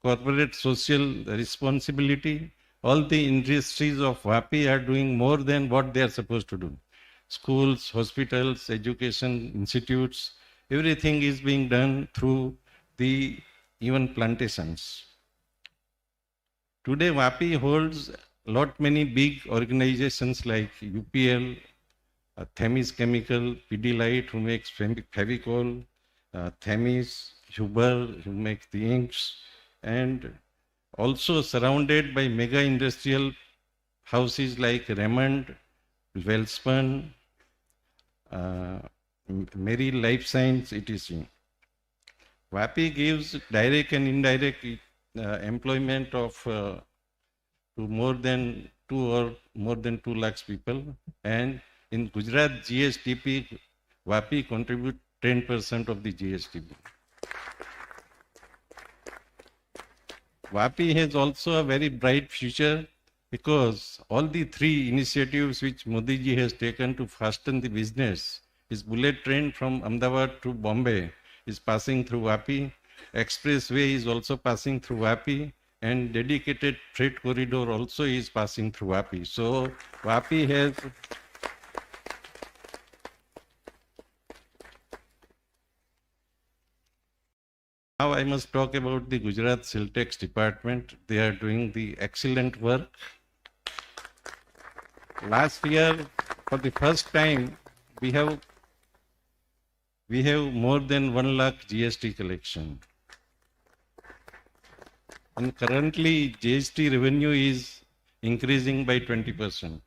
corporate social responsibility. All the industries of Vapi are doing more than what they are supposed to do. Schools, hospitals, education institutes, everything is being done through the even plantations. Today, Vapi holds many big organizations like UPL, Themis Chemical, Pidilite, who makes Fevicol, Themis, Huber, who makes the inks, and also surrounded by mega industrial houses like Raymond, Welspun, Mary Life Science, etc. Vapi gives direct and indirect employment of to more than 2 lakhs people, and in Gujarat GSTP, Vapi contribute 10% of the GSTP. Vapi has also a very bright future because all the 3 initiatives which Modi ji has taken to fasten the business, his bullet train from Ahmedabad to Bombay is passing through Vapi, expressway is also passing through Vapi, and dedicated freight corridor also is passing through Vapi. So Vapi has Now I must talk about the Gujarat Siltex department. They are doing the excellent work. Last year, for the first time, we have more than 1 lakh GST collection. And currently, GST revenue is increasing by 20%.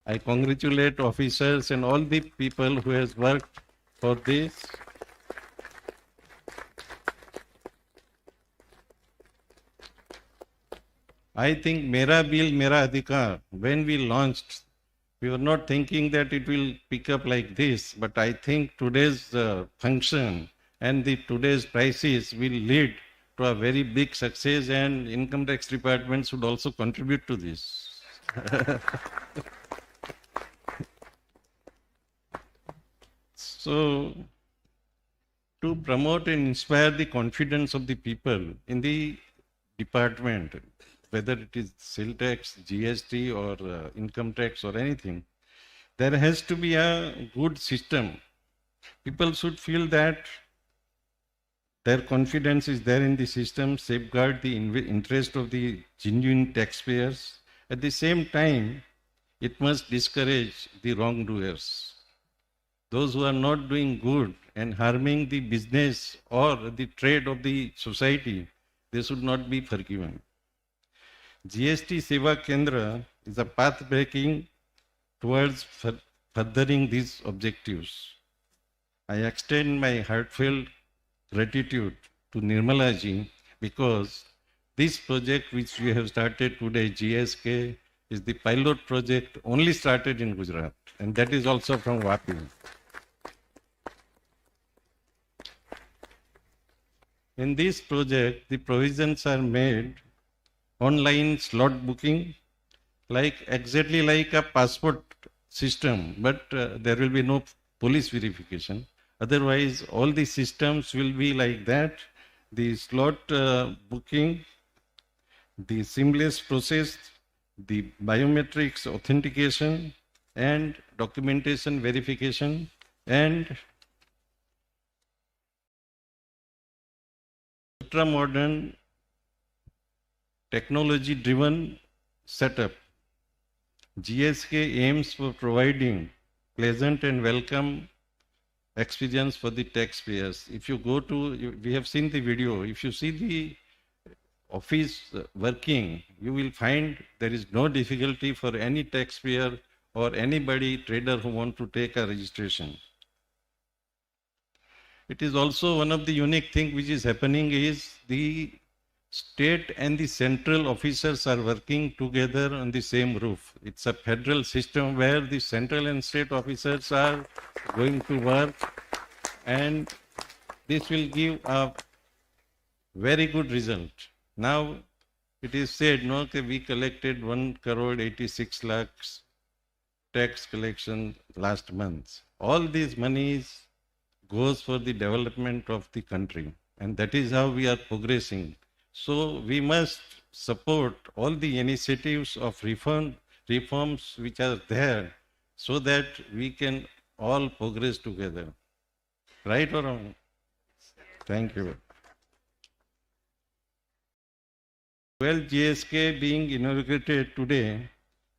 I congratulate officers and all the people who has worked for this. I think Mera Bill, Mera Adhikar, when we launched, we were not thinking that it will pick up like this, but I think today's function and today's prices will lead to a very big success, and income tax department should also contribute to this. So, to promote and inspire the confidence of the people in the department, whether it is sale tax, GST, or income tax, or anything, there has to be a good system. People should feel that Their confidence is there in the system, safeguard the interest of the genuine taxpayers. At the same time, it must discourage the wrongdoers. Those who are not doing good and harming the business or the trade of the society, they should not be forgiven. GST Seva Kendra is a path breaking towards furthering these objectives. I extend my heartfelt gratitude to Nirmala ji because this project which we have started today, GSK, is the pilot project only started in Gujarat, and that is also from Vapi. In this project, the provisions are made online slot booking, exactly like a passport system, but there will be no police verification. Otherwise, all the systems will be like that. The slot booking, the seamless process, the biometrics authentication, and documentation verification, and ultra-modern technology-driven setup. GSK aims for providing pleasant and welcome experience for the taxpayers. If you go to, we have seen the video, if you see the office working, you will find there is no difficulty for any taxpayer or anybody, trader who want to take a registration. It is also one of the unique things which is happening is the state and the central officers are working together on the same roof. It's a federal system where the central and state officers are going to work, and this will give a very good result. Now, it is said, no, that we collected 1 crore 86 lakhs tax collection last month. All these monies goes for the development of the country, and that is how we are progressing. So we must support all the initiatives of reforms which are there so that we can all progress together. Right or wrong? Thank you. Well, GSK being inaugurated today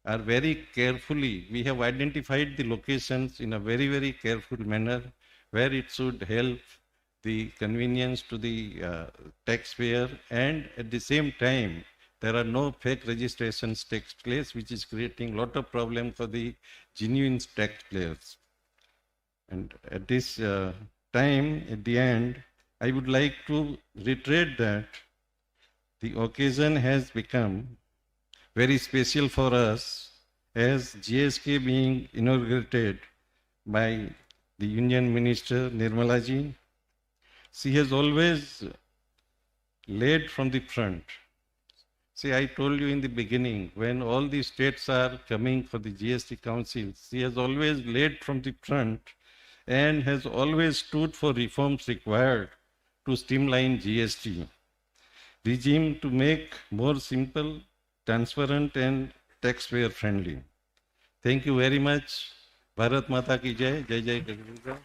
are very carefully, we have identified the locations in a very, very careful manner where it should help the convenience to the taxpayer, and at the same time, there are no fake registrations takes place, which is creating a lot of problem for the genuine taxpayers. And at this time, at the end, I would like to reiterate that the occasion has become very special for us as GSK being inaugurated by the Union Minister Nirmala ji. She has always led from the front. See, I told you in the beginning, when all the states are coming for the GST Council, she has always led from the front and has always stood for reforms required to streamline GST regime to make more simple, transparent and taxpayer friendly. Thank you very much. Bharat Mata ki jai, jai jai Ganga.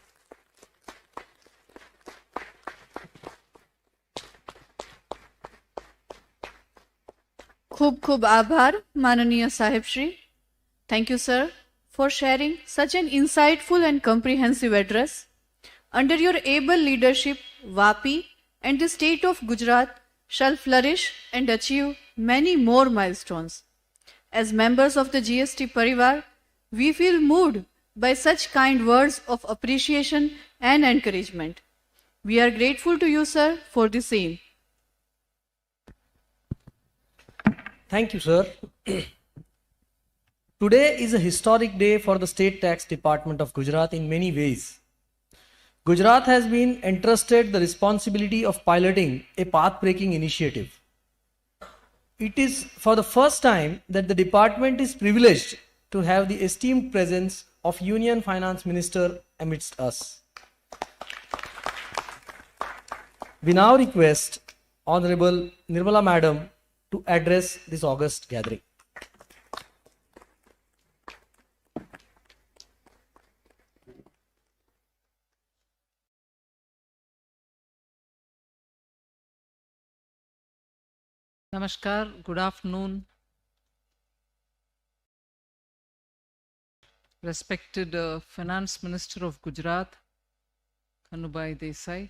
ખૂબ ખૂબ આભાર માનનીય સાહેબશ્રી. Thank you, sir, for sharing such an insightful and comprehensive address. Under your able leadership, Vapi and the state of Gujarat shall flourish and achieve many more milestones. As members of the GST Parivar, we feel moved by such kind words of appreciation and encouragement. We are grateful to you, sir, for the same. Thank you, sir. Today is a historic day for the State Tax Department of Gujarat in many ways. Gujarat has been entrusted the responsibility of piloting a path-breaking initiative. It is for the first time that the department is privileged to have the esteemed presence of Union Finance Minister amidst us. We now request Honorable Nirmala Madam to address this august gathering. Namaskar, good afternoon. Respected Finance Minister of Gujarat, Kanubai Desai,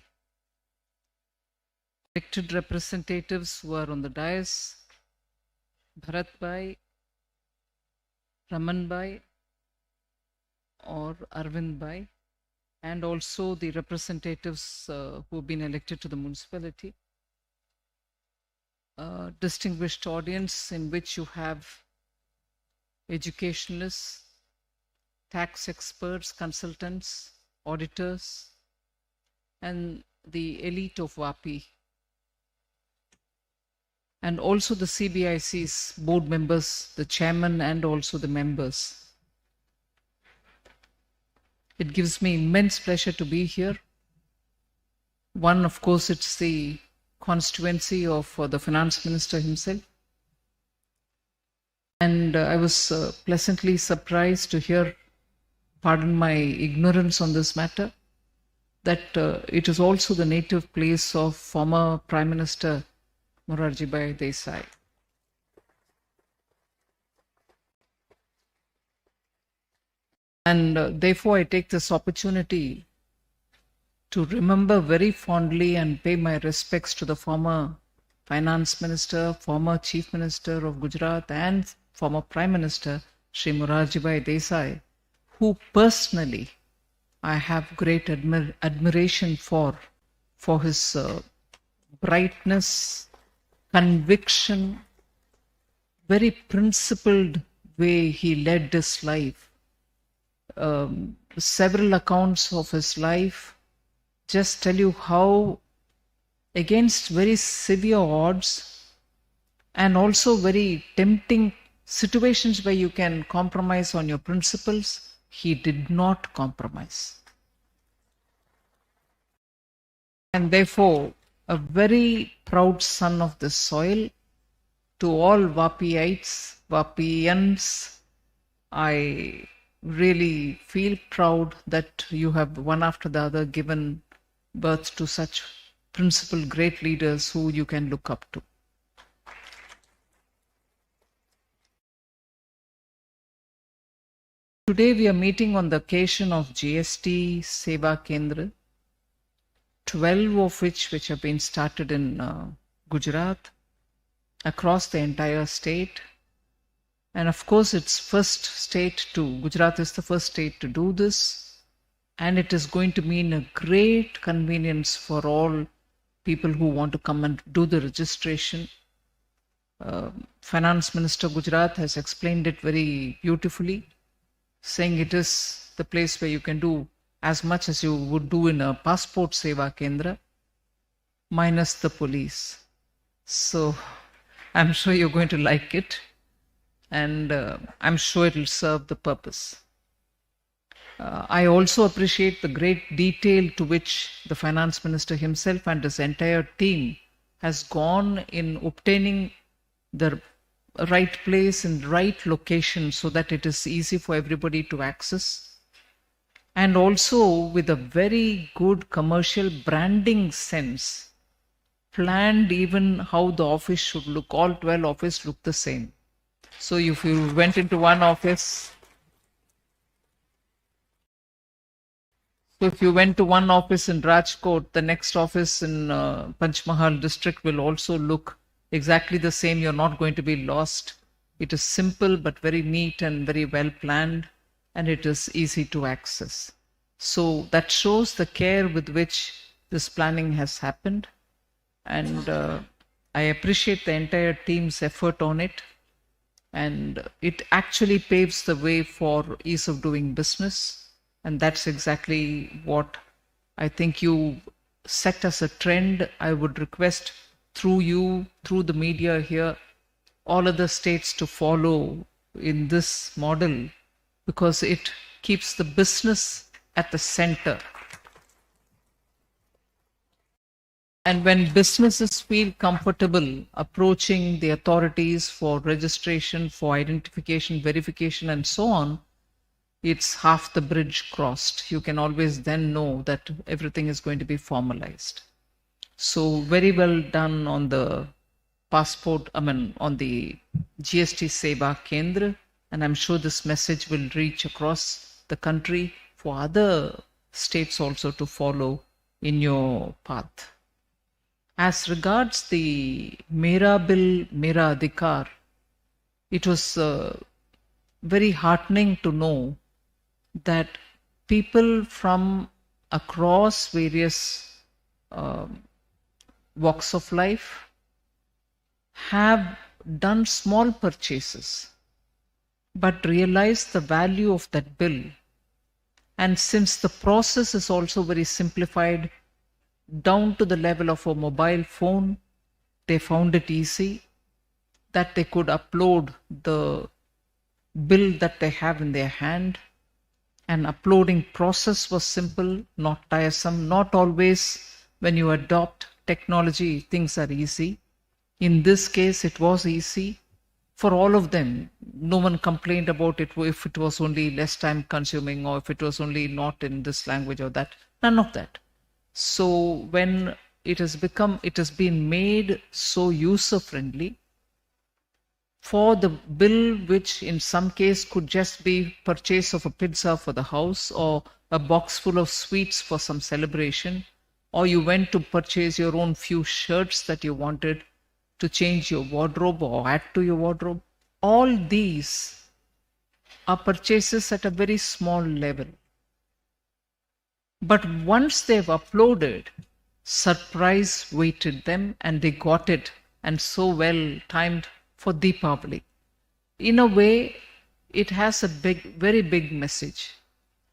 elected representatives who are on the dais, Bharat Bhai, Raman Bhai, or Arvind Bhai, and also the representatives who have been elected to the municipality. Distinguished audience in which you have educationalists, tax experts, consultants, auditors, and the elite of WAPI, and also the CBIC's board members, the chairman, and also the members. It gives me immense pleasure to be here. One, of course, it's the constituency of the finance minister himself. And I was pleasantly surprised to hear, pardon my ignorance on this matter, that it is also the native place of former Prime Minister Morarji Bhai Desai. And therefore I take this opportunity to remember very fondly and pay my respects to the former Finance Minister, former Chief Minister of Gujarat, and former Prime Minister, Shri Morarji Bhai Desai, who personally I have great admiration for his brightness, conviction, very principled way he led his life. Several accounts of his life just tell you how, against very severe odds and also very tempting situations where you can compromise on your principles, he did not compromise. And therefore, a very proud son of this soil. To all Vapiites, Vapians, I really feel proud that you have one after the other given birth to such principled great leaders who you can look up to. Today we are meeting on the occasion of GST Seva Kendra, 12 of which have been started in Gujarat, across the entire state. And of course, it's first state to, Gujarat is the first state to do this. And it is going to mean a great convenience for all people who want to come and do the registration. Finance Minister Gujarat has explained it very beautifully, saying it is the place where you can do as much as you would do in a passport seva kendra, minus the police. So I'm sure you're going to like it, and I'm sure it will serve the purpose. I also appreciate the great detail to which the finance minister himself and his entire team has gone in obtaining the right place in the right location so that it is easy for everybody to access. And also with a very good commercial branding sense, planned even how the office should look. All 12 offices look the same. So if you went into one office, if you went to one office in Rajkot, the next office in Panchmahal district will also look exactly the same. You're not going to be lost. It is simple but very neat and very well planned, and it is easy to access. So that shows the care with which this planning has happened, and I appreciate the entire team's effort on it, and it actually paves the way for ease of doing business. And that's exactly what I think you set as a trend. I would request through you, through the media here, all other states to follow in this model, because it keeps the business at the center. And when businesses feel comfortable approaching the authorities for registration, for identification, verification, and so on, it's half the bridge crossed. You can always then know that everything is going to be formalized. So very well done on the on the GST Seva Kendra, and I'm sure this message will reach across the country for other states also to follow in your path. As regards the Mera Bill, Mera Adhikar, it was very heartening to know that people from across various walks of life have done small purchases but realized the value of that bill. And since the process is also very simplified down to the level of a mobile phone, they found it easy that they could upload the bill that they have in their hand. And uploading process was simple, not tiresome. Not always when you adopt technology, things are easy. In this case, it was easy for all of them. No one complained about it if it was only less time consuming or if it was only not in this language or that. None of that. So when it has been made so user friendly, for the bill, which in some case could just be purchase of a pizza for the house or a box full of sweets for some celebration, or you went to purchase your own few shirts that you wanted to change your wardrobe or add to your wardrobe, all these are purchases at a very small level. But once they've uploaded, surprise waited them and they got it, and so well timed for Deepavali. In a way, it has a very big message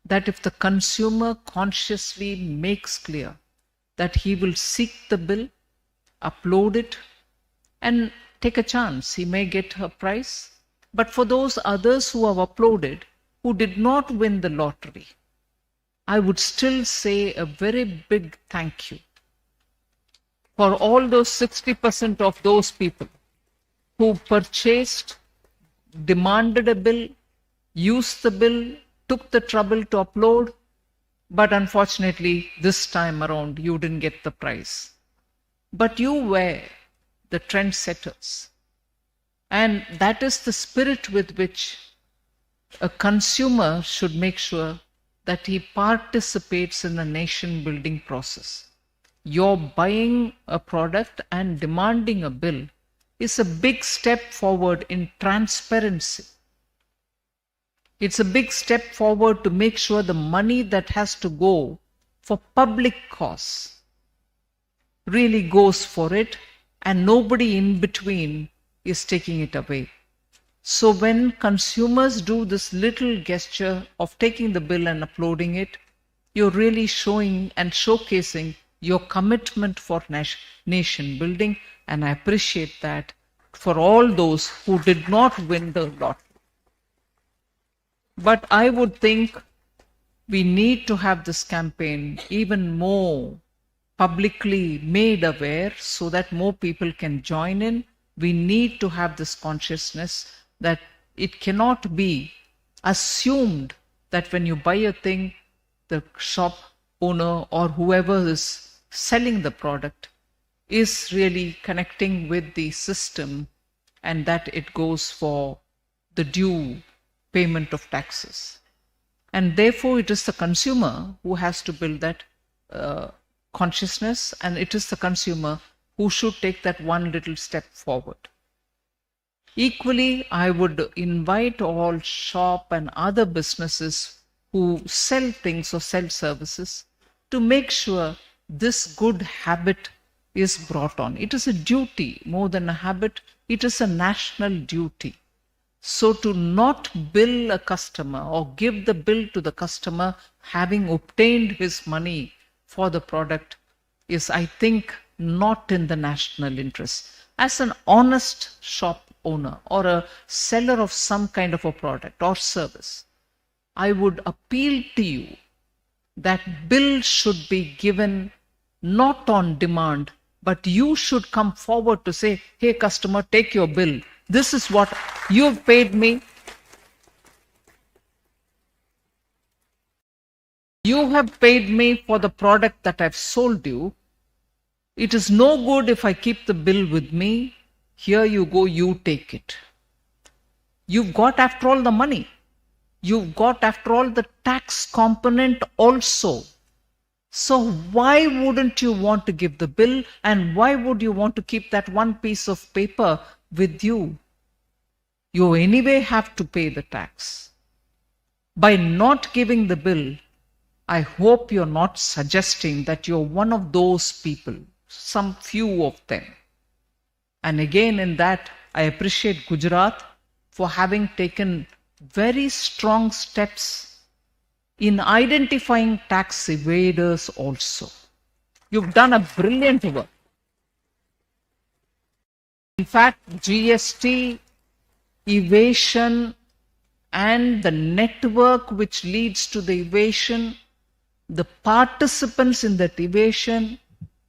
that if the consumer consciously makes clear that he will seek the bill, upload it, and take a chance, he may get a prize. But for those others who have uploaded, who did not win the lottery, I would still say a very big thank you for all those 60% of those people who purchased, demanded a bill, used the bill, took the trouble to upload, but unfortunately this time around you didn't get the prize. But you were the trendsetters. And that is the spirit with which a consumer should make sure that he participates in the nation building process. You're buying a product and demanding a bill is a big step forward in transparency. It's a big step forward to make sure the money that has to go for public cause really goes for it and nobody in between is taking it away. So when consumers do this little gesture of taking the bill and uploading it, you're really showing and showcasing your commitment for nation building, and I appreciate that for all those who did not win the lottery. But I would think we need to have this campaign even more publicly made aware so that more people can join in. We need to have this consciousness that it cannot be assumed that when you buy a thing, the shop owner or whoever is selling the product is really connecting with the system and that it goes for the due payment of taxes. And therefore, it is the consumer who has to build that consciousness, and it is the consumer who should take that one little step forward. Equally, I would invite all shop and other businesses who sell things or sell services to make sure this good habit is brought on. It is a duty more than a habit. It is a national duty. So to not bill a customer or give the bill to the customer having obtained his money for the product is, I think, not in the national interest. As an honest shop owner or a seller of some kind of a product or service, I would appeal to you that bill should be given not on demand, but you should come forward to say, hey customer, take your bill. This is what you've paid me. You have paid me for the product that I've sold you. It is no good if I keep the bill with me. Here you go, you take it. You've got, after all, the money. You've got, after all, the tax component also. So why wouldn't you want to give the bill, and why would you want to keep that one piece of paper with you? You anyway have to pay the tax. By not giving the bill, I hope you're not suggesting that you're one of those people, some few of them. And again, in that, I appreciate Gujarat for having taken very strong steps in identifying tax evaders also. You've done a brilliant work. In fact, GST, evasion, and the network which leads to the evasion, the participants in that evasion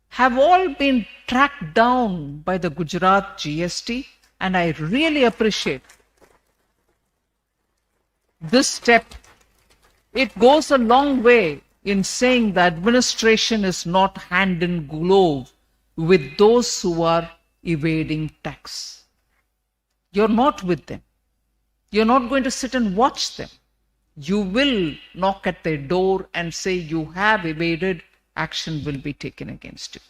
have all been tracked down by the Gujarat GST, and I really appreciate this step. It goes a long way in saying the administration is not hand in glove with those who are evading tax. You're not with them. You're not going to sit and watch them. You will knock at their door and say you have evaded, action will be taken against you.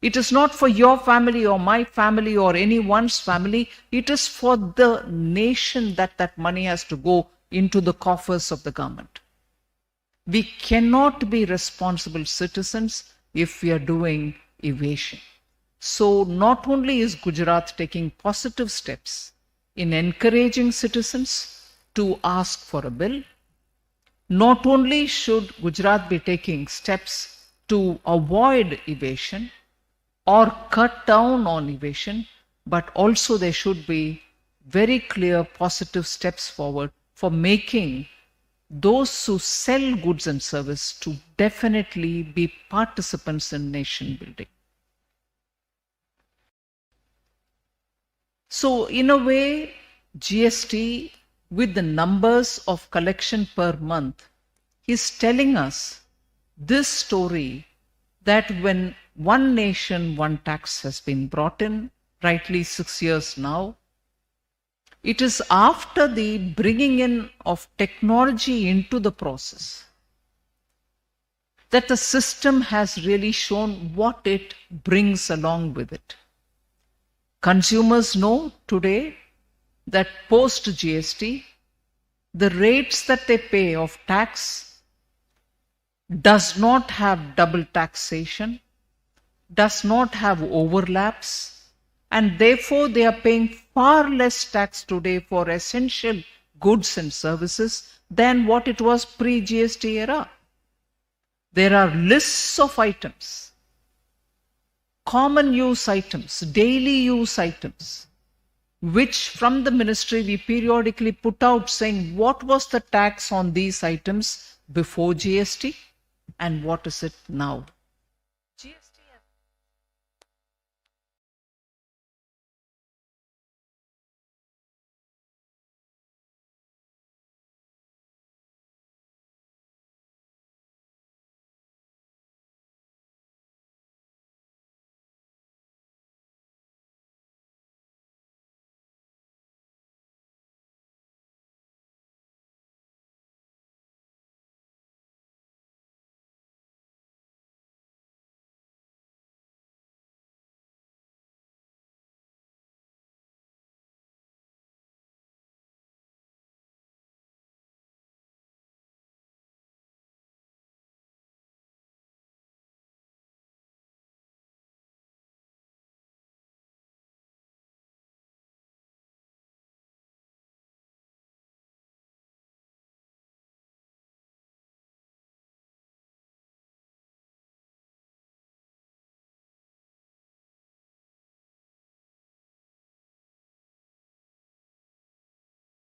It is not for your family or my family or anyone's family. It is for the nation that money has to go into the coffers of the government. We cannot be responsible citizens if we are doing evasion. So not only is Gujarat taking positive steps in encouraging citizens to ask for a bill, not only should Gujarat be taking steps to avoid evasion or cut down on evasion, but also there should be very clear positive steps forward for making those who sell goods and service to definitely be participants in nation building. So in a way, GST with the numbers of collection per month is telling us this story that when one nation, one tax has been brought in, rightly 6 years now, it is after the bringing in of technology into the process that the system has really shown what it brings along with it. Consumers know today that post GST, the rates that they pay of tax does not have double taxation, does not have overlaps, and therefore they are paying far less tax today for essential goods and services than what it was pre-GST era. There are lists of items, common use items, daily use items, which from the ministry we periodically put out saying what was the tax on these items before GST and what is it now.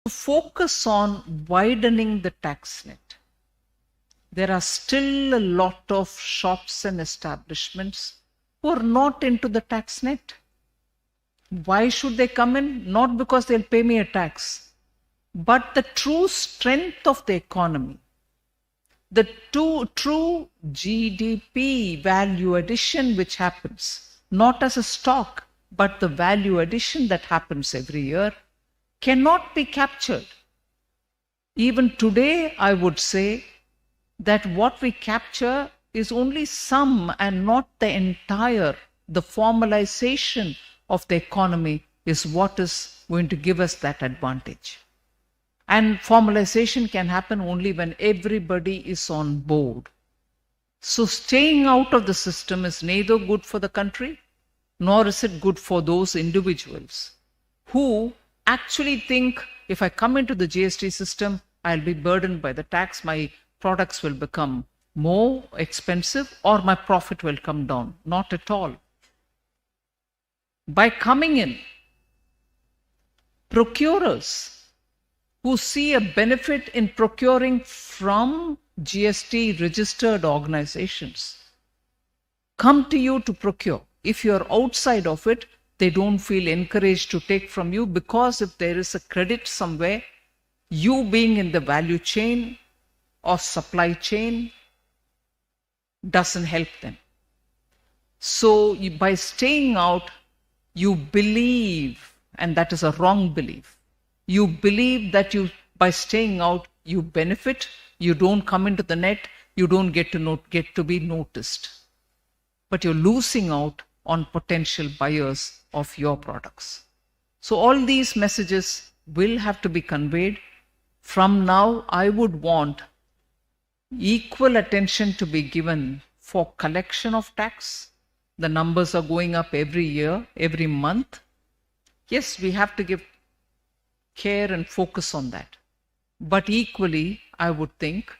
To focus on widening the tax net. There are still a lot of shops and establishments who are not into the tax net. Why should they come in? Not because they'll pay me a tax, but the true strength of the economy, the true GDP value addition which happens, not as a stock, but the value addition that happens every year cannot be captured. Even today, I would say that what we capture is only some and not the entire. The formalization of the economy is what is going to give us that advantage. And formalization can happen only when everybody is on board. So staying out of the system is neither good for the country, nor is it good for those individuals who actually think, if I come into the GST system, I'll be burdened by the tax, my products will become more expensive, or my profit will come down. Not at all. By coming in, procurers who see a benefit in procuring from GST registered organizations come to you to procure. If you're outside of it, they don't feel encouraged to take from you, because if there is a credit somewhere, you being in the value chain or supply chain doesn't help them. So by staying out, you believe, and that is a wrong belief, you believe that by staying out, you benefit, you don't come into the net, you don't get to be noticed. But you're losing out on potential buyers of your products. So all these messages will have to be conveyed. From now, I would want equal attention to be given for collection of tax. The numbers are going up every year, every month. Yes, we have to give care and focus on that. But equally, I would think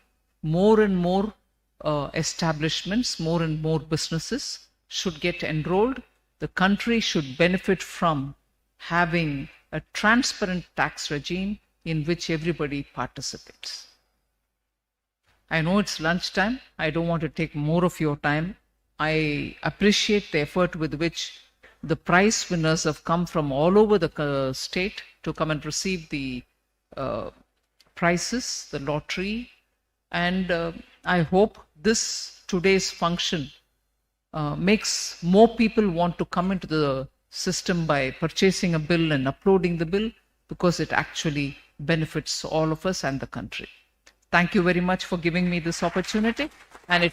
more and more establishments, more and more businesses should get enrolled. The country should benefit from having a transparent tax regime in which everybody participates. I know it's lunchtime. I don't want to take more of your time. I appreciate the effort with which the prize winners have come from all over the state to come and receive the prizes, the lottery. And I hope today's function makes more people want to come into the system by purchasing a bill and uploading the bill, because it actually benefits all of us and the country. Thank you very much for giving me this opportunity. And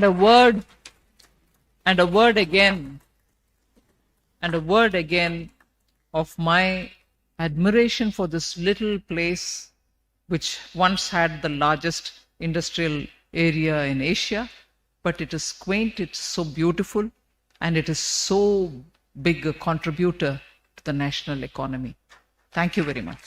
a word again of my admiration for this little place, which once had the largest industrial area in Asia, but it is quaint, it's so beautiful, and it is so big a contributor to the national economy. Thank you very much.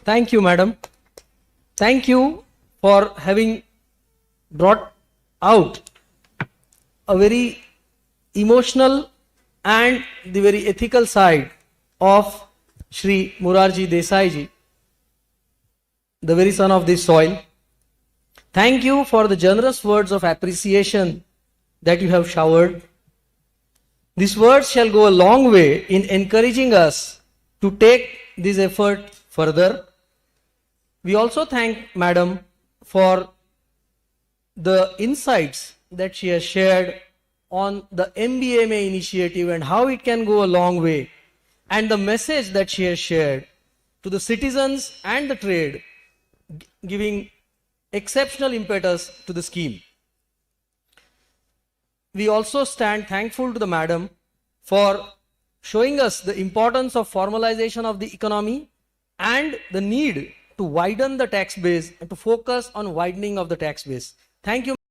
Thank you, madam. Thank you for having brought out a very emotional and the very ethical side of Shri Morarji Desai ji, the very son of this soil. Thank you for the generous words of appreciation that you have showered. These words shall go a long way in encouraging us to take this effort further. We also thank Madam for the insights that she has shared on the MBMA initiative and how it can go a long way, and the message that she has shared to the citizens and the trade, giving exceptional impetus to the scheme. We also stand thankful to the madam for showing us the importance of formalization of the economy and the need to widen the tax base and to focus on widening of the tax base. Thank you.